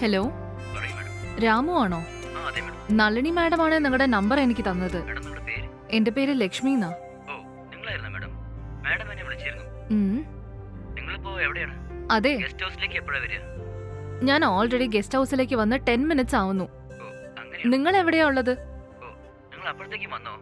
Hello, പറയൂ madam. Ramu ആണോ? അതെ മാഡം. നളിനി മാഡമാണ് നിങ്ങളുടെ നമ്പർ എനിക്ക് തന്നത്. മാഡം നിങ്ങളുടെ പേര്? എന്റെ പേര് ലക്ഷ്മി എന്നാ. ഓ, നിങ്ങളായിരുന്നോ മാഡം? മാഡം എന്നെ വിളിച്ചിരുന്നു. ഉം, നിങ്ങളിപ്പോ എവിടെയാണ്? അതെ, ഗസ്റ്റ് ഹൗസിലേക്ക് എപ്പോഴാ വരിക? ഞാൻ ഓൾറെഡി ഗസ്റ്റ് ഹൗസിലേക്ക് വന്ന് 10 മിനിറ്റ്സ് ആവുന്നു. ഓ, അങ്ങനെയാണോ? നിങ്ങൾ എവിടെയാ ഉള്ളത്? ഓ, നിങ്ങൾ അപ്പോഴത്തേക്കും വന്നോ?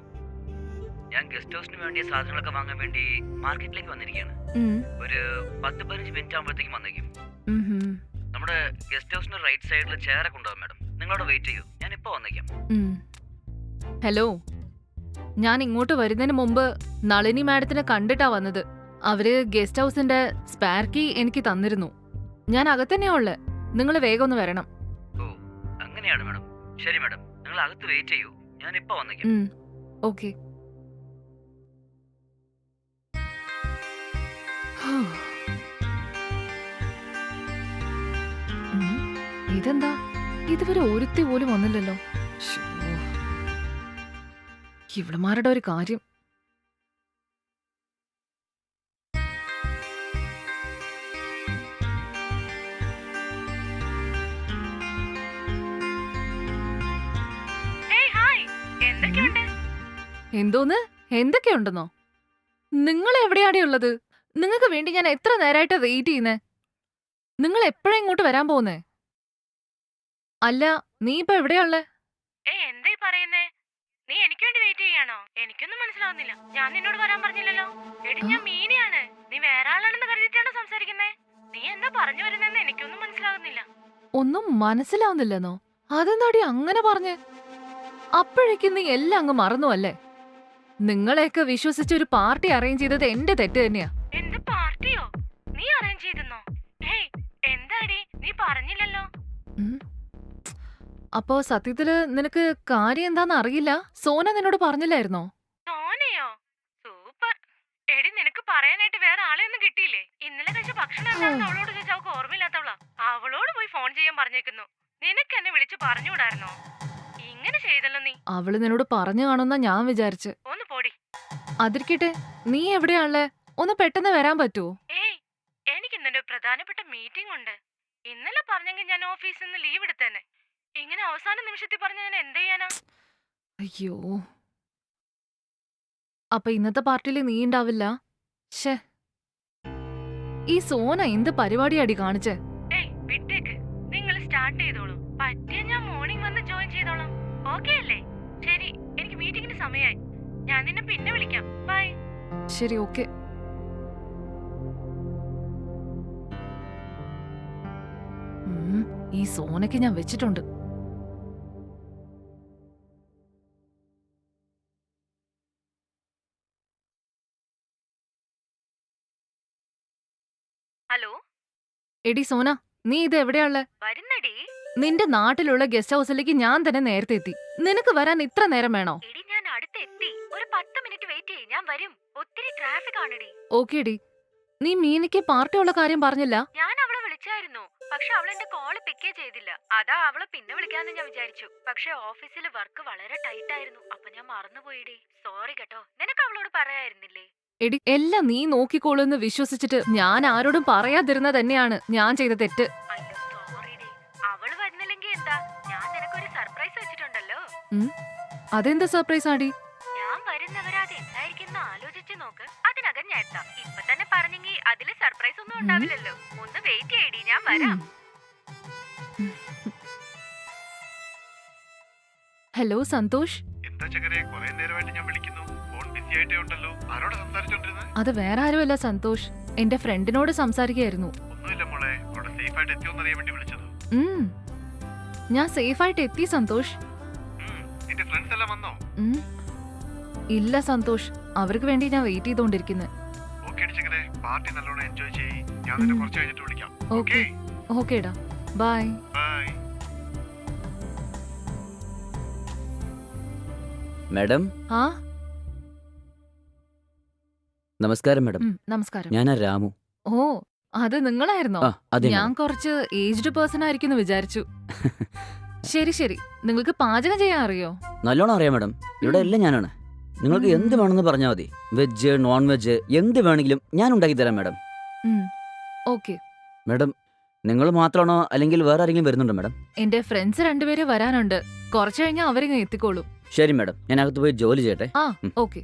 ഞാൻ ഗസ്റ്റ് ഹൗസിന് വേണ്ടിയ സാധനങ്ങളൊക്കെ വാങ്ങാൻ വേണ്ടി മാർക്കറ്റിലേക്ക് വന്നിരിക്കുകയാണ്. ഉം, ഒരു 10-15 മിനിറ്റ് ആകുമ്പോഴത്തേക്കും വന്നേക്കും. ഉം, ഉം, നമ്മുടെ ഗസ്റ്റ് ഹൗസിന്റെ റൈറ്റ് സൈഡിൽ ചെയറൊക്കെ ഉണ്ടാവും മാഡം. നിങ്ങളവിടെ വെയിറ്റ് ചെയ്യൂ, ഞാൻ ഇപ്പോൾ വന്നേക്കാം. ഉം. ഹലോ, ഞാൻ ഇങ്ങോട്ട് വരുന്നതിന് മുമ്പ് നളിനി മാഡത്തിനെ കണ്ടിട്ടാ വന്നത്. അവര് ഗസ്റ്റ് ഹൗസിന്റെ സ്പെയർ കീ എനിക്ക് തന്നിരുന്നു. ഞാൻ അകത്തന്നെയാ ഉള്ളത്. നിങ്ങൾ വേഗം ഒന്ന് വരണം. ഓ, അങ്ങനെയാണ് മാഡം. ശരി മാഡം, നിങ്ങൾ അകത്ത് വെയിറ്റ് ചെയ്യൂ, ഞാൻ ഇപ്പോൾ വന്നേക്കാം. ഓക്കെ. ഇതെന്താ, ഇതുവരെ ഒരുത്തി പോലും വന്നില്ലല്ലോ. ശ്ശോ. ഇവളുമാരുടെ ഒരു കാര്യം. എന്തോന്ന്, എന്തൊക്കെയുണ്ടെന്നോ? നിങ്ങൾ എവിടെയാടെ ഉള്ളത്? നിങ്ങൾക്ക് വേണ്ടി ഞാൻ എത്ര നേരമായിട്ട് വെയിറ്റ് ചെയ്യുന്നേ. നിങ്ങൾ എപ്പോഴാ ഇങ്ങോട്ട് വരാൻ പോകുന്നേ? അല്ല, നീ ഇപ്പൊ എവിടെയാള്ളേ? എന്തായി പറയുന്നേ? നീ എനിക്ക് വേണ്ടി വെയിറ്റ് ചെയ്യാണോ? എനിക്കൊന്നും മനസ്സിലാവുന്നില്ല. ഞാൻ നിന്നോട് വരാൻ പറഞ്ഞില്ലല്ലോ. എടി, ഞാൻ മീനയാണ്. നീ വേറെ ആളാണെന്ന് കരുതിയിട്ടാണോ സംസാരിക്കുന്നേ? നീ എന്താ പറഞ്ഞു വരുന്നെന്ന് എനിക്കൊന്നും മനസ്സിലാവുന്നില്ല. ഒന്നും മനസ്സിലാവുന്നില്ലെന്നോ? അതെന്താടി അങ്ങനെ പറഞ്ഞ്? അപ്പോഴേക്കും നീ എല്ലാം അങ്ങ് മറന്നു അല്ലേ? നിങ്ങളെയൊക്കെ വിശ്വസിച്ച് ഒരു പാർട്ടി അറേഞ്ച് ചെയ്തത് എന്റെ തെറ്റ് തന്നെയാ. എന്ത് പാർട്ടിയോ? നീ അറേഞ്ച് ചെയ്തെന്നോ? ഹേയ്, എന്താടി നീ പറഞ്ഞില്ലല്ലോ? അപ്പോ സത്യത്തില് നിനക്ക് കാര്യം എന്താന്ന് അറിയില്ല? സോന നിന്നോട് പറഞ്ഞില്ലായിരുന്നോ? സോനയോ? സൂപ്പർ. എടി, നിനക്ക് പറയാനായിട്ട് വേറെ ആളെയൊന്നും കിട്ടിയില്ലേ? ഇന്നലെ കഴിച്ച ഭക്ഷണം എന്താണെന്ന് അവളോട് ചോദിച്ചാൽ അവൾക്ക് ഓർമ്മയില്ലാത്തവളാ. അവളോട് പോയി ഫോൺ ചെയ്യാൻ പറഞ്ഞേക്കുന്നു. നിനക്ക് എന്നെ വിളിച്ച് പറഞ്ഞുകൂടായിരുന്നോ? ഇങ്ങനെ ചെയ്തല്ലോ നീ. അവള് നിന്നോട് പറഞ്ഞു കാണുന്ന ഞാൻ വിചാരിച്ച്. ഒന്ന് പോടി. അതിരിക്കട്ടെ, നീ എവിടെയാള്ളേ? ഒന്ന് പെട്ടെന്ന് വരാൻ പറ്റുമോ? ഏയ്, എനിക്ക് ഇന്നൊരു പ്രധാനപ്പെട്ട മീറ്റിംഗ് ഉണ്ട്. ഇന്നലെ പറഞ്ഞെങ്കിൽ ഞാൻ ഓഫീസിൽ നിന്ന് ലീവ് എടുത്തേനെ. ഇങ്ങനെ അവസാന നിമിഷത്തിൽ പറഞ്ഞ ഞാൻ എന്ത് ചെയ്യാനാ? അയ്യോ, അപ്പൊ ഇന്നത്തെ പാർട്ടിയിൽ നീ ഉണ്ടാവില്ല? ഷേ, ഈ സോന എന്ത് പരിപാടിയാടി കാണിച്ചേ? ഏയ്, വിട്ടേക്ക്. നിങ്ങൾ സ്റ്റാർട്ട് ചെയ്തോളൂ. പറ്റിയ ഞാൻ മോർണിംഗ് വന്ന് ജോയിൻ ചെയ്തോളാം. ഓക്കെ അല്ലേ? ശരി, എനിക്ക് മീറ്റിംഗിന് സമയമായി. ഞാൻ നിന്നെ പിന്നെ വിളിക്കാം. ബൈ. ശരി, ഓക്കെ. ഈ സോനയ്ക്ക് ഞാൻ വെച്ചിട്ടുണ്ട്. ഹലോ, എടി സോന, നീ ഇത് എവിടെയാള്ളേ? വരുന്നടി. നിന്റെ നാട്ടിലുള്ള ഗസ്റ്റ് ഹൗസിലേക്ക് ഞാൻ തന്നെ നേരത്തെ എത്തി. നിനക്ക് വരാൻ ഇത്ര നേരം വേണോ? എടി, ഞാൻ അടുത്തെത്തി. ഒരു 10 മിനിറ്റ് വെയിറ്റ് ചെയ്യ്, ഞാൻ വരും. ഒത്തിരി ട്രാഫിക് ആണെടി. Okay D. നീ മീനയ്ക്ക് പാർട്ടിയുള്ള കാര്യം പറഞ്ഞില്ല? ഞാൻ അവളെ വിളിച്ചായിരുന്നു, പക്ഷെ അവൾ എന്റെ കോള് പിക്കേ ചെയ്തില്ല. അതാ അവളെ പിന്നെ വിളിക്കാന്ന് ഞാൻ വിചാരിച്ചു. പക്ഷെ ഓഫീസിലെ വർക്ക് വളരെ ടൈറ്റ് ആയിരുന്നു. അപ്പൊ ഞാൻ മറന്നുപോയിടി. സോറി കേട്ടോ. നിനക്ക് അവളോട് പറയായിരുന്നില്ലേ? എടി, എല്ലാം നീ നോക്കിക്കോളൂന്ന് വിശ്വസിച്ചിട്ട് ഞാൻ ആരോടും പറയാതിരുന്ന തന്നെയാണ് ഞാൻ ചെയ്ത തെറ്റ്. അയ്യോ, സോറിടി. അവള് വരുന്നില്ലെങ്കിൽ എന്താ, ഞാൻ നിനക്കൊരു സർപ്രൈസ് വെച്ചിട്ടുണ്ടല്ലോ. അതെന്താ സർപ്രൈസ് ആടി? ഞാൻ വരുന്നവരെ അത് എന്തായിരിക്കും ആലോചിച്ച് നോക്ക്. അതിനകം ഞാൻ എത്താം. ഇപ്പൊ തന്നെ പറഞ്ഞെങ്കിൽ അതില് സർപ്രൈസ് ഒന്നും ഉണ്ടാവില്ലല്ലോ. ഒന്ന് വെയിറ്റ് ചെയ്യടി, ഞാൻ വരാം. ഹലോ സന്തോഷ്. എന്താ ചക്കരെ, കുറേ നേരമായിട്ട് ഞാൻ വിളിക്കുന്നു. ഫോൺ ബിസി ആയിട്ടേ ഉണ്ടല്ലോ. ആരോടാ സംസാരിച്ചോണ്ടിരുന്നത്? അത് വേറെ ആരുമല്ല സന്തോഷ്, എന്റെ ഫ്രണ്ടിനോട് സംസാരിക്കുകയായിരുന്നു. ഒന്നുമില്ല മോളെ, അവിടെ സേഫ് ആയിട്ട് എത്തിയോന്ന് അറിയാൻ വേണ്ടി വിളിച്ചത്. ഞാൻ സേഫ് ആയിട്ട് എത്തി സന്തോഷ്. നിന്റെ ഫ്രണ്ട്സ് എല്ലാം വന്നോ? ഇല്ല സന്തോഷ്, അവർക്ക് വേണ്ടി ഞാൻ വെയിറ്റ് ചെയ്തോണ്ടിരിക്കുന്നത്. ഓക്കേ ചക്കരെ, പാർട്ടി നല്ലോണം എൻജോയ് ചെയ്യ്. ഞാൻ നിന്നെ കുറച്ച് കഴിഞ്ഞിട്ട് വിളിക്കാം. ഓക്കേ ഓക്കേടാ, ബൈ. ബൈ. മാഡം. ആ, നമസ്കാരം മാഡം. നമസ്കാരം. ഞാനാ രാമു. ഓ, അത് നിങ്ങളായിരുന്നോ? അതെ ഞാൻ കുറച്ച് ഏജ്ഡ് പേഴ്സൺ ആയിരിക്കുന്നു വിചാരിച്ചു. ശരി ശരി, നിങ്ങൾക്ക് പാചകം ചെയ്യാൻ അറിയോ? നല്ലോണം അറിയാം മാഡം. ഇവിടെ എല്ലാം ഞാനാണ്. നിങ്ങൾക്ക് എന്ത് വേണമെന്ന് പറഞ്ഞാൽ മതി. വെജ്, നോൺ വെജ്, എന്ത് വേണമെങ്കിലും ഞാൻ ഉണ്ടാക്കി തരാം മാഡം. ഓക്കെ. മാഡം, നിങ്ങൾ മാത്രമാണോ അല്ലെങ്കിൽ വേറെ ആരെങ്കിലും വരുന്നുണ്ടോ മാഡം? എന്റെ ഫ്രണ്ട്സ് രണ്ടുപേര് വരാനുണ്ട്. കുറച്ചു കഴിഞ്ഞാൽ അവരിങ്ങ് എത്തിക്കോളും. ശരി മാഡം, ഞാൻ അകത്ത് പോയി ജോലി ചെയ്യട്ടെ. ആ ഉം. ഓക്കെ.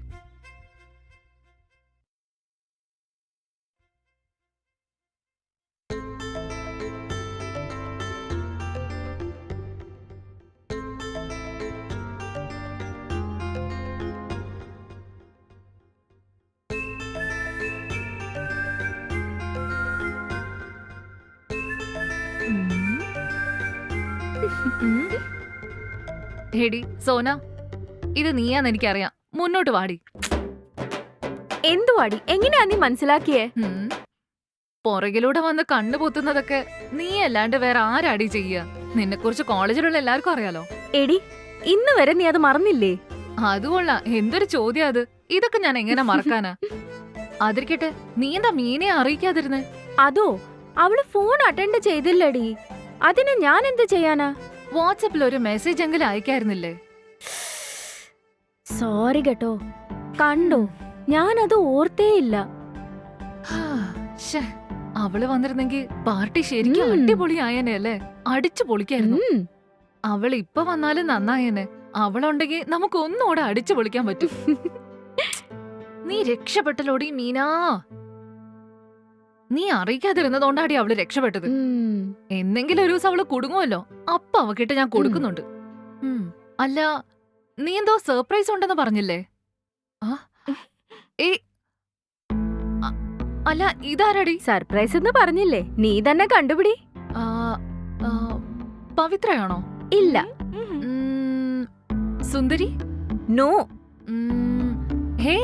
ഹെടി സോന, ഇത് നീയാന്ന് എനിക്കറിയാം. മുന്നോട്ട് വാടി. എന്തുവാടി, എങ്ങനെയാ നീ മനസ്സിലാക്കിയേ? ഉം. പുറകിലൂടെ വന്ന് കണ്ണു പൊത്തുന്നതൊക്കെ നീ അല്ലാണ്ട് വേറെ ആരാടി ചെയ്യ? നിന്നെ കുറിച്ച് കോളേജിലുള്ള എല്ലാവർക്കും അറിയാലോ. എടി, ഇന്ന് വരെ നീ അത് മറന്നില്ലേ? അതുകൊള്ള എന്തൊരു ചോദ്യം അത്. ഇതൊക്കെ ഞാൻ എങ്ങനെ മറക്കാനാ? അതിരിക്കട്ടെ, നീ എന്താ മീനെ അറിയിക്കാതിരുന്നേ? അതോ, അവള് ഫോൺ അറ്റൻഡ് ചെയ്തില്ലടി. അതിന് ഞാൻ എന്ത് ചെയ്യാനാ? വാട്സാപ്പിൽ ഒരു മെസ്സേജ് എങ്കിലും അയക്കായിരുന്നില്ലേ? സോറി കേട്ടോ. കണ്ടോ, ഞാനത് ഓർത്തേയില്ല. ശ്ശേ, അവള് വന്നിരുന്നെങ്കി പാർട്ടി ശരിക്കും ഉം. അടിപൊളിയായനെ അല്ലേ? അടിച്ചു പൊളിക്കായിരുന്നു. ഉം. അവൾ ഇപ്പൊ വന്നാലും നന്നായനെ. അവളുണ്ടെങ്കി നമുക്ക് ഒന്നുകൂടെ അടിച്ചു പൊളിക്കാൻ പറ്റും. നീ രക്ഷപ്പെട്ടല്ലോടി മീനാ. നീ അറിയിക്കാതിരുന്നതുകൊണ്ടാടി അവള് രക്ഷപ്പെട്ടത്. ഉം. എന്തെങ്കിലും ഒരു ദിവസം അവള് കുടുങ്ങുമല്ലോ. അപ്പൊ അവക്കിട്ട് ഞാൻ കൊടുക്കുന്നുണ്ട്. അല്ല, നീ എന്തോ സർപ്രൈസ് ഉണ്ടെന്ന് പറഞ്ഞില്ലേ? ആ? ഏ, അ- അല്ല, ഇതാരടി? സർപ്രൈസ് എന്ന് പറഞ്ഞില്ലേ, നീ തന്നെ കണ്ടുപിടി. ആ, ആ, പവിത്രയാണോ? ഇല്ല. ഉം, സുന്ദരി? നോ. ഹേ,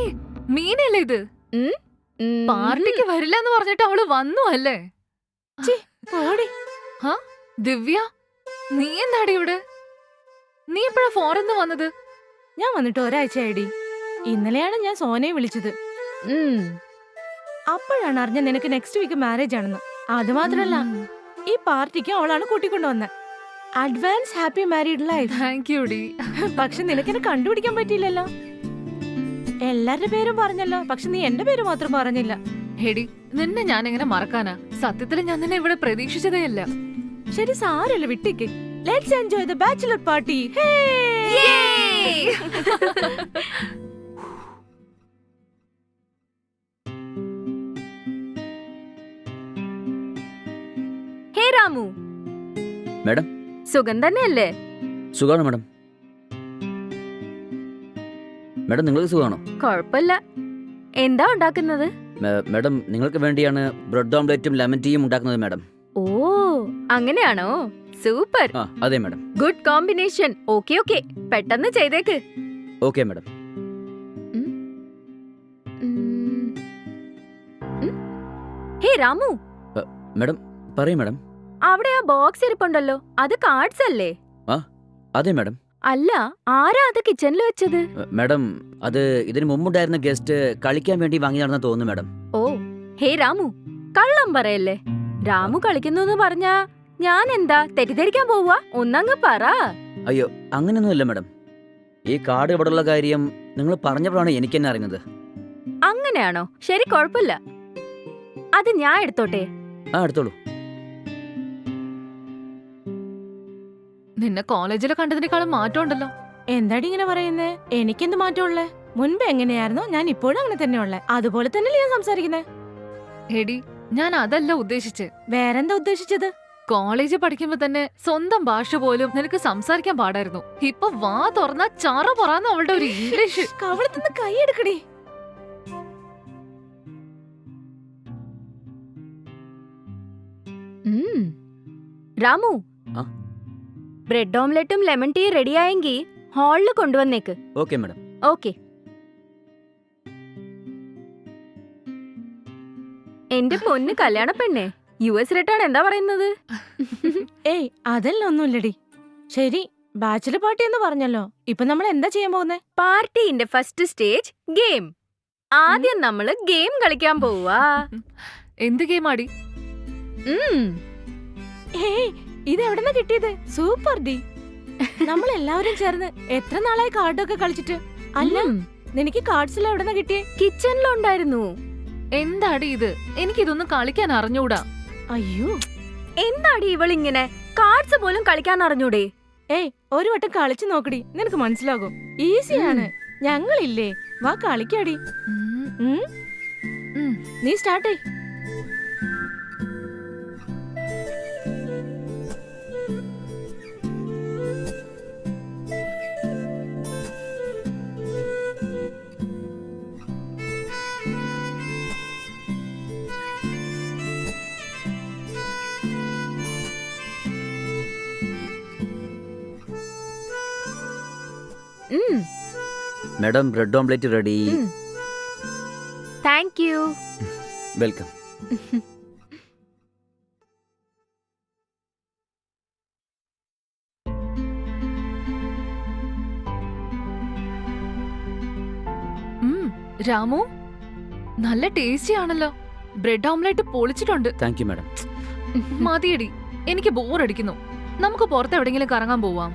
മീനല്ലേ ഇത്? ഉം. പാർട്ടിക്ക് വരില്ല എന്ന് പറഞ്ഞിട്ട് അവള് വന്നു അല്ലേ? ഹാ, ദിവ്യ, നീ എന്താടി ഇവിടെ? നീ എപ്പോഴാ ഫോറിന്ന് വന്നത്? ഞാൻ വന്നിട്ട് ഒരാഴ്ചയായിടി. ഇന്നലെയാണ് ഞാൻ സോനയെ വിളിച്ചത്. ഉം. അപ്പോഴാണ് അറിഞ്ഞ നിനക്ക് നെക്സ്റ്റ് വീക്ക് മാരേജ് ആണെന്ന്. അത് മാത്രല്ല, ഈ പാർട്ടിക്ക് അവളാണ് കൂട്ടിക്കൊണ്ടുവന്നത്. Advance happy married life. Thank you ഡി. പക്ഷെ നിനക്കെന്നെ കണ്ടുപിടിക്കാൻ പറ്റിയില്ലല്ലോ. എല്ലാരുടെ പേരും പറഞ്ഞല്ലോ, പക്ഷെ നീ എന്റെ പേര് മാത്രം പറഞ്ഞില്ല. ഹെടി, നിന്നെ ഞാൻ എങ്ങനെ മറക്കാനാ? സത്യത്തിൽ ഞാൻ നിന്നെ ഇവിടെ പ്രതീക്ഷിച്ചതേയല്ല. ശരി, സാരല്ല, വിട്ടേക്ക്. Let's enjoy the bachelor party. Hey Ramu. Madam? സുഖം തന്നെയല്ലേ? സുഖാണോ മാഡം? മാഡം, നിങ്ങൾക്ക് സുഖമാണോ? കൊഴപ്പില്ല. എന്താ ഉണ്ടാക്കുന്നത്? മാഡം, നിങ്ങൾക്ക് വേണ്ടിയാണ് ബ്രെഡ് ഓംലെറ്റും ലെമൺ ടീയും ഉണ്ടാക്കുന്നത് മാഡം. ഓ, അങ്ങനെയാണോ? സൂപ്പർ. ആ, അതെ madam. Good combination. Okay okay, പെട്ടെന്ന് ചെയ്തേക്ക്. Okay madam. ഉം. ഹേ രാമു, മാഡം, പറയൂ മാഡം. അവിടെ ആ ബോക്സ് ഇരിപ്പുണ്ടല്ലോ, അത് കാർഡ്സ് അല്ലേ? അതെ മാഡം. അല്ല, ആരാ അത് കിച്ചണിൽ വെച്ചത്? മാഡം, അത് ഇതിന് മുമ്പുണ്ടായിരുന്ന ഗസ്റ്റ് കളിക്കാൻ വേണ്ടി വാങ്ങിയതാണെന്ന് തോന്നുന്നു മാഡം. ഓ, ഹേ രാമു, കള്ളം പറയല്ലേ. രാമു കളിക്കുന്നു പറഞ്ഞാ ഞാൻ എന്താ തെറ്റിദ്ധരിക്കാൻ പോവാ? ഒന്നങ്ങ് പറ. അയ്യോ, അങ്ങനെയൊന്നുമില്ല മാഡം. ഈ കാർഡ് ഇവിടെയുള്ള കാര്യം നിങ്ങൾ പറഞ്ഞപ്പോഴാണ് എനിക്ക് തന്നെ അറിയുന്നത്. അങ്ങനെയാണോ? ശരി, കുഴപ്പമില്ല. അത് ഞാൻ എടുത്തോട്ടെ? ആ, എടുത്തോളൂ. നിന്നെ കോളേജിൽ കണ്ടതിനേക്കാളും മാറ്റം ഉണ്ടല്ലോ. എന്താടി ഇങ്ങനെ പറയുന്നേ? എനിക്കെന്ത് മാറ്റമുള്ളേ? മുൻപ് എങ്ങനെയായിരുന്നോ ഞാൻ ഇപ്പോഴും അങ്ങനെ തന്നെ ഉള്ളേ. അതുപോലെ തന്നെയല്ലേ ഞാൻ സംസാരിക്കുന്നേ. എടി, ഞാൻ അതല്ല ഉദ്ദേശിച്ചേ. വേറെന്താ ഉദ്ദേശിച്ചത്? കോളേജിൽ പഠിക്കുമ്പോ തന്നെ സ്വന്തം ഭാഷ പോലും നിനക്ക് സംസാരിക്കാൻ പാടായിരുന്നു. ഇപ്പൊ വാ തുറന്ന ചാറ പൊറാന്ന് അവളുടെ ഒരു ഇംഗ്ലീഷ്. കവളത്തുനിന്ന് കൈയെടുക്കടി. രാമു, ആ? ബ്രെഡ് ഓംലെറ്റും ലെമൺ ടീ റെഡിയായെങ്കി ഹാളില് കൊണ്ടുവന്നേക്ക്. Okay madam. ഓക്കെ. എന്റെ പൊന്ന് കല്യാണ പെണ്ണെ, US റിട്ടേൺ എന്താ പറയുന്നത്? ഏയ്, അതല്ല ഒന്നുമില്ലടി. ശരി, ബാച്ചിലർ പാർട്ടി എന്ന് പറഞ്ഞല്ലോ. ഇപ്പൊ നമ്മൾ എന്താ ചെയ്യാൻ പോകുന്നേ? പാർട്ടിന്റെ ഫസ്റ്റ് സ്റ്റേജ് ഗെയിം. ആദ്യം നമ്മള് ഗെയിം കളിക്കാൻ പോവാ. എന്ത് ഗെയിമാടി? ഏയ്, ഇത് എവിടെന്നാ കിട്ടിയത്? Super D. നമ്മൾ എല്ലാവരും ചേർന്ന് എത്ര നാളായി കാർഡൊക്കെ കളിച്ചിട്ട്. അല്ല, നിനക്ക് കാർഡ്സ് എല്ലാം എവിടെന്നാ കിട്ടിയേ? കിച്ചണിലുണ്ടായിരുന്നു. എന്താടി ഇത്? എനിക്കിതൊന്നും കളിക്കാൻ അറിഞ്ഞൂടാ. അയ്യോ, എന്താടി ഇവളിങ്ങനെ കാർഡ്സ് പോലും കളിക്കാൻ അറിഞ്ഞൂടെ? ഏയ് ഒരു വട്ടം കളിച്ചു നോക്കടി, നിനക്ക് മനസ്സിലാകും. ഈസിയാണ്. ഞങ്ങളില്ലേ, വാ കളിക്കാടി. ഉം. നീ സ്റ്റാർട്ട് ചെയ്. Madam bread omelette ready. Thank you. Welcome. Ramu, നല്ല ടേസ്റ്റി ആണല്ലോ. ബ്രെഡ് ഓംലെറ്റ് പൊളിച്ചിട്ടുണ്ട്. Thank you madam. മതിയടി, എനിക്ക് ബോറടിക്കുന്നു. നമുക്ക് പുറത്ത് എവിടെങ്കിലും കറങ്ങാൻ പോവാം.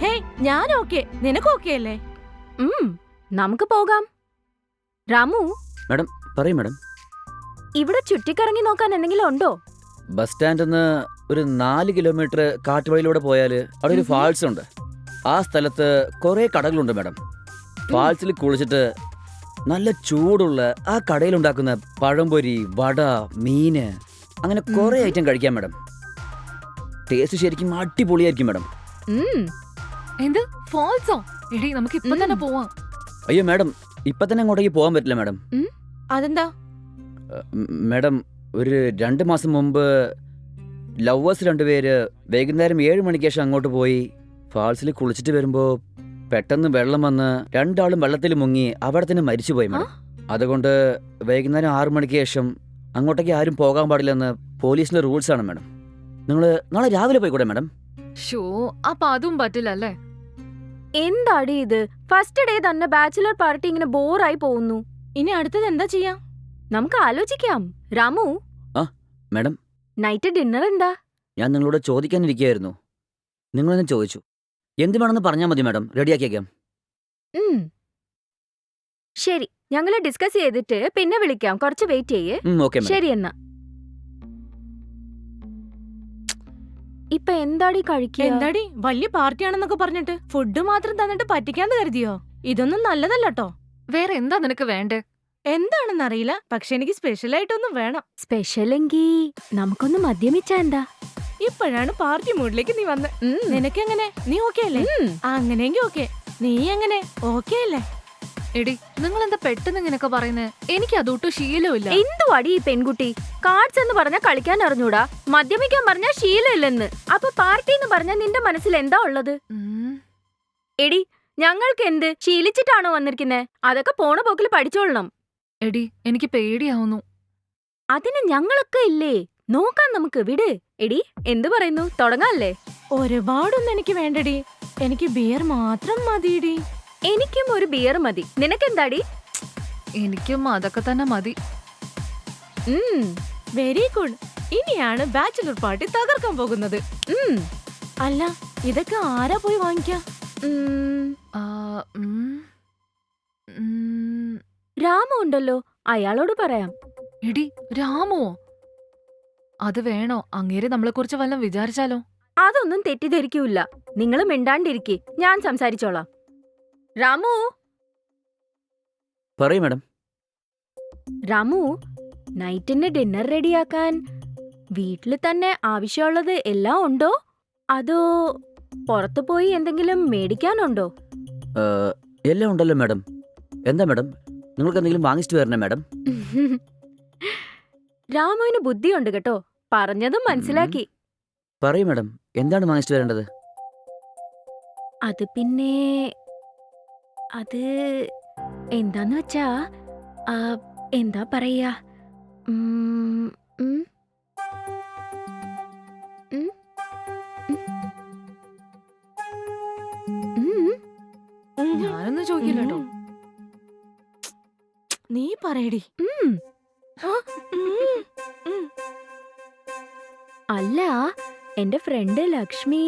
ഹേയ് ഞാൻ ഓക്കെ, നിനക്ക് ഓക്കെ അല്ലേ? നമുക്ക് പോകാം. രാമു, മാഡം പറയൂ മാഡം. ഇവിടെ ചുറ്റിക്കറങ്ങി നോക്കാൻ എന്തെങ്കിലും ഉണ്ടോ? ബസ് സ്റ്റാൻഡിൽ നിന്ന് ഒരു 4 കിലോമീറ്റർ കാട്ടുവഴിയിലൂടെ പോയാൽ അവിടെ ഒരു ഫാൾസ് ഉണ്ട്. ആ സ്ഥലത്ത് കുറേ കടകളുണ്ട് മാഡം. ഫാൾസിൽ കുളിച്ചിട്ട് നല്ല ചൂടുള്ള ആ കടയിലുണ്ടാക്കുന്ന പഴംപൊരി, വട, മീന്, അങ്ങനെ കുറേ ഐറ്റം കഴിക്കാം മാഡം. ടേസ്റ്റ് ശരിക്കും അടിപൊളിയായിരിക്കും മാഡം. എന്ത് ഫാൾസോ? എടി നമുക്ക് ഇപ്പൊ തന്നെ പോവാം. അയ്യോ മാഡം, ഇപ്പൊ തന്നെ അങ്ങോട്ടേക്ക് പോകാൻ പറ്റില്ല മാഡം. അതെന്താ? മാഡം, ഒരു 2 മാസം മുമ്പ് ലവേഴ്സ് 2 പേര് വൈകുന്നേരം 7 മണിക്ക് ശേഷം അങ്ങോട്ട് പോയി ഫാൾസിൽ കുളിച്ചിട്ട് വരുമ്പോ പെട്ടെന്ന് വെള്ളം വന്ന് 2 ആളും വെള്ളത്തിൽ മുങ്ങി അവിടെ തന്നെ മരിച്ചുപോയി മാഡം. അതുകൊണ്ട് വൈകുന്നേരം 6 മണിക്ക് ശേഷം അങ്ങോട്ടേക്ക് ആരും പോകാൻ പാടില്ലെന്ന് പോലീസിന്റെ റൂൾസ് ആണ് മാഡം. നിങ്ങൾ നാളെ രാവിലെ പോയിക്കൂടെ മാഡം? ഷോ, അപ്പൊ അതും പറ്റില്ല അല്ലേ? എന്താടി ഇത്? ഫസ്റ്റ് ഡേ തന്നെ ബാച്ചിലർ പാർട്ടി ഇങ്ങനെ ബോറായി പോകുന്നു. ഇനി അടുത്തത് എന്താ ചെയ്യാ? നമുക്ക് ആലോചിക്കാം. രാമു, മാഡം, നൈറ്റ് ഡിന്നർ എന്താ? ഞാൻ നിങ്ങളോട് ചോദിക്കാനിരിക്കുകയായിരുന്നു. നിങ്ങളെന്നെ ചോദിച്ചു. എന്ത് വേണമെന്ന് പറഞ്ഞാൽ മതി മാഡം, റെഡിയാക്കിയേക്കാം. ശരി, ഞങ്ങള് ഡിസ്കസ് ചെയ്തിട്ട് പിന്നെ വിളിക്കാം. കുറച്ച് വെയിറ്റ് ചെയ്യേ. Okay madam. ശരി എന്നാ. ഇപ്പൊ എന്താടി കഴിക്കുക? എന്താടി വലിയ പാർട്ടിയാണെന്നൊക്കെ പറഞ്ഞിട്ട് ഫുഡ് മാത്രം തന്നിട്ട് പറ്റിക്കാന്ന് കരുതിയോ? ഇതൊന്നും നല്ലതല്ലോ. വേറെ എന്താ നിനക്ക് വേണ്ടേ? എന്താണെന്നറിയില്ല, പക്ഷെ എനിക്ക് സ്പെഷ്യൽ ആയിട്ടൊന്നും വേണം. സ്പെഷ്യലെങ്കി നമുക്കൊന്ന് മദ്യമിച്ചാ എന്താ? ഇപ്പോഴാണ് പാർട്ടി മൂഡിലേക്ക് നീ വന്ന്. നിനക്കെങ്ങനെ? നീ ഓക്കെ അല്ലേ? അങ്ങനെയെങ്കി ഓക്കെ. നീ എങ്ങനെ? ഓക്കെ അല്ലേ? എടി, നിങ്ങൾ എന്താ പെട്ടെന്ന് ഇങ്ങനെയൊക്കെ പറയുന്നേ? എനിക്ക് അതൊട്ടും ശീലമില്ല. എന്തുവാടി ഈ പെൺകുട്ടി? കാർഡ്സ് എന്ന് പറഞ്ഞാൽ കളിക്കാൻ അറിഞ്ഞൂടാ, മദ്യമിക്കാൻ പറഞ്ഞാൽ ശീലമില്ലെന്ന്. അപ്പൊ പാർട്ടി എന്ന് പറഞ്ഞാൽ നിന്റെ മനസ്സിൽ എന്താ ഉള്ളത്? എടി, ഞങ്ങൾക്ക് എന്ത് ശീലിച്ചിട്ടാണോ വന്നിരിക്കുന്നേ? അതൊക്കെ പോണ പോക്കിൽ പഠിച്ചോളണം. എടി, എനിക്ക് പേടിയാവുന്നു. അതിന് ഞങ്ങളൊക്കെ ഇല്ലേ, നോക്കാൻ നമുക്ക്. വിട്. എടി, എന്തു പറയുന്നു? തുടങ്ങാല്ലേ? ഒരുപാടൊന്നും എനിക്ക് വേണ്ടടി, എനിക്ക് ബിയർ മാത്രം മതിയടി. എനിക്കും ഒരു ബിയർ മതി. നിനക്കെന്താടി? എനിക്കും അതൊക്കെ തന്നെ മതി. Very good. ഇനിയാണ് ബാച്ചിലർ പാർട്ടി തകർക്കാൻ പോകുന്നത്. അല്ല, ഇതൊക്കെ ആരാ പോയി വാങ്ങിക്കാ? രാമു ഉണ്ടല്ലോ, അയാളോട് പറയാം. എടി, രാമോ? അത് വേണോ? അങ്ങേര് നമ്മളെ കുറിച്ച് വല്ലതും വിചാരിച്ചാലോ? അതൊന്നും തെറ്റിദ്ധരിക്കൂല. നിങ്ങൾ മിണ്ടാണ്ടിരിക്കെ, ഞാൻ സംസാരിച്ചോളാം. രാമു, പറയൂ മാഡം. രാമു, നൈറ്റിന് ഡിന്നർ റെഡിയാക്കാൻ വീട്ടിൽ തന്നെ ആവശ്യമുള്ളത് എല്ലാം ഉണ്ടോ, അതോ പുറത്തു പോയി എന്തെങ്കിലും മേടിക്കാനുണ്ടോ? എല്ലാം ഉണ്ടല്ലോ മാഡം. എന്താ മാഡം, നിങ്ങൾക്ക് എന്തെങ്കിലും വാങ്ങിച്ചിട്ട് വരണേ മാഡം? രാമുവിന് ബുദ്ധിയുണ്ട് കേട്ടോ, പറഞ്ഞതും മനസ്സിലാക്കി. പറയൂ മാഡം, എന്താണ് വാങ്ങിച്ചിട്ട് വരേണ്ടത്? അത് പിന്നെ അത് എന്താന്ന് വെച്ചാ, എന്താ പറയാ, ഞാനൊന്നും ചോദിക്കില്ല കേട്ടോ. നീ പറയടി. അല്ല, എന്റെ ഫ്രണ്ട് ലക്ഷ്മി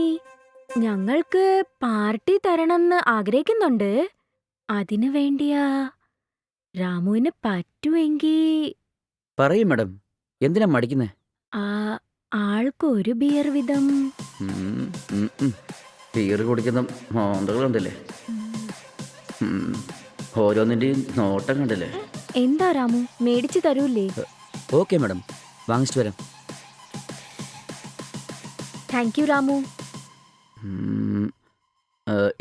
ഞങ്ങൾക്ക് പാർട്ടി തരണമെന്ന് ആഗ്രഹിക്കുന്നുണ്ട്. അതിനു വേണ്ടിയാ. രാമുവിന് പറ്റുമെങ്കി. പറയൂ മാഡം, എന്തിനാ മടിക്കുന്നേ? ആൾക്ക് ഒരു ബിയർ വിധം. ബിയർ കുടിക്കുന്ന മോന്തകളുണ്ടല്ലേ, ഓരോന്നിൻ്റെയും നോട്ടം കണ്ടല്ലേ. എന്താ രാമു, മേടിച്ചു തരൂല്ലേ? ഓക്കെ മാഡം, വാങ്ങിച്ചിട്ട് വരാം. Thank you Ramu.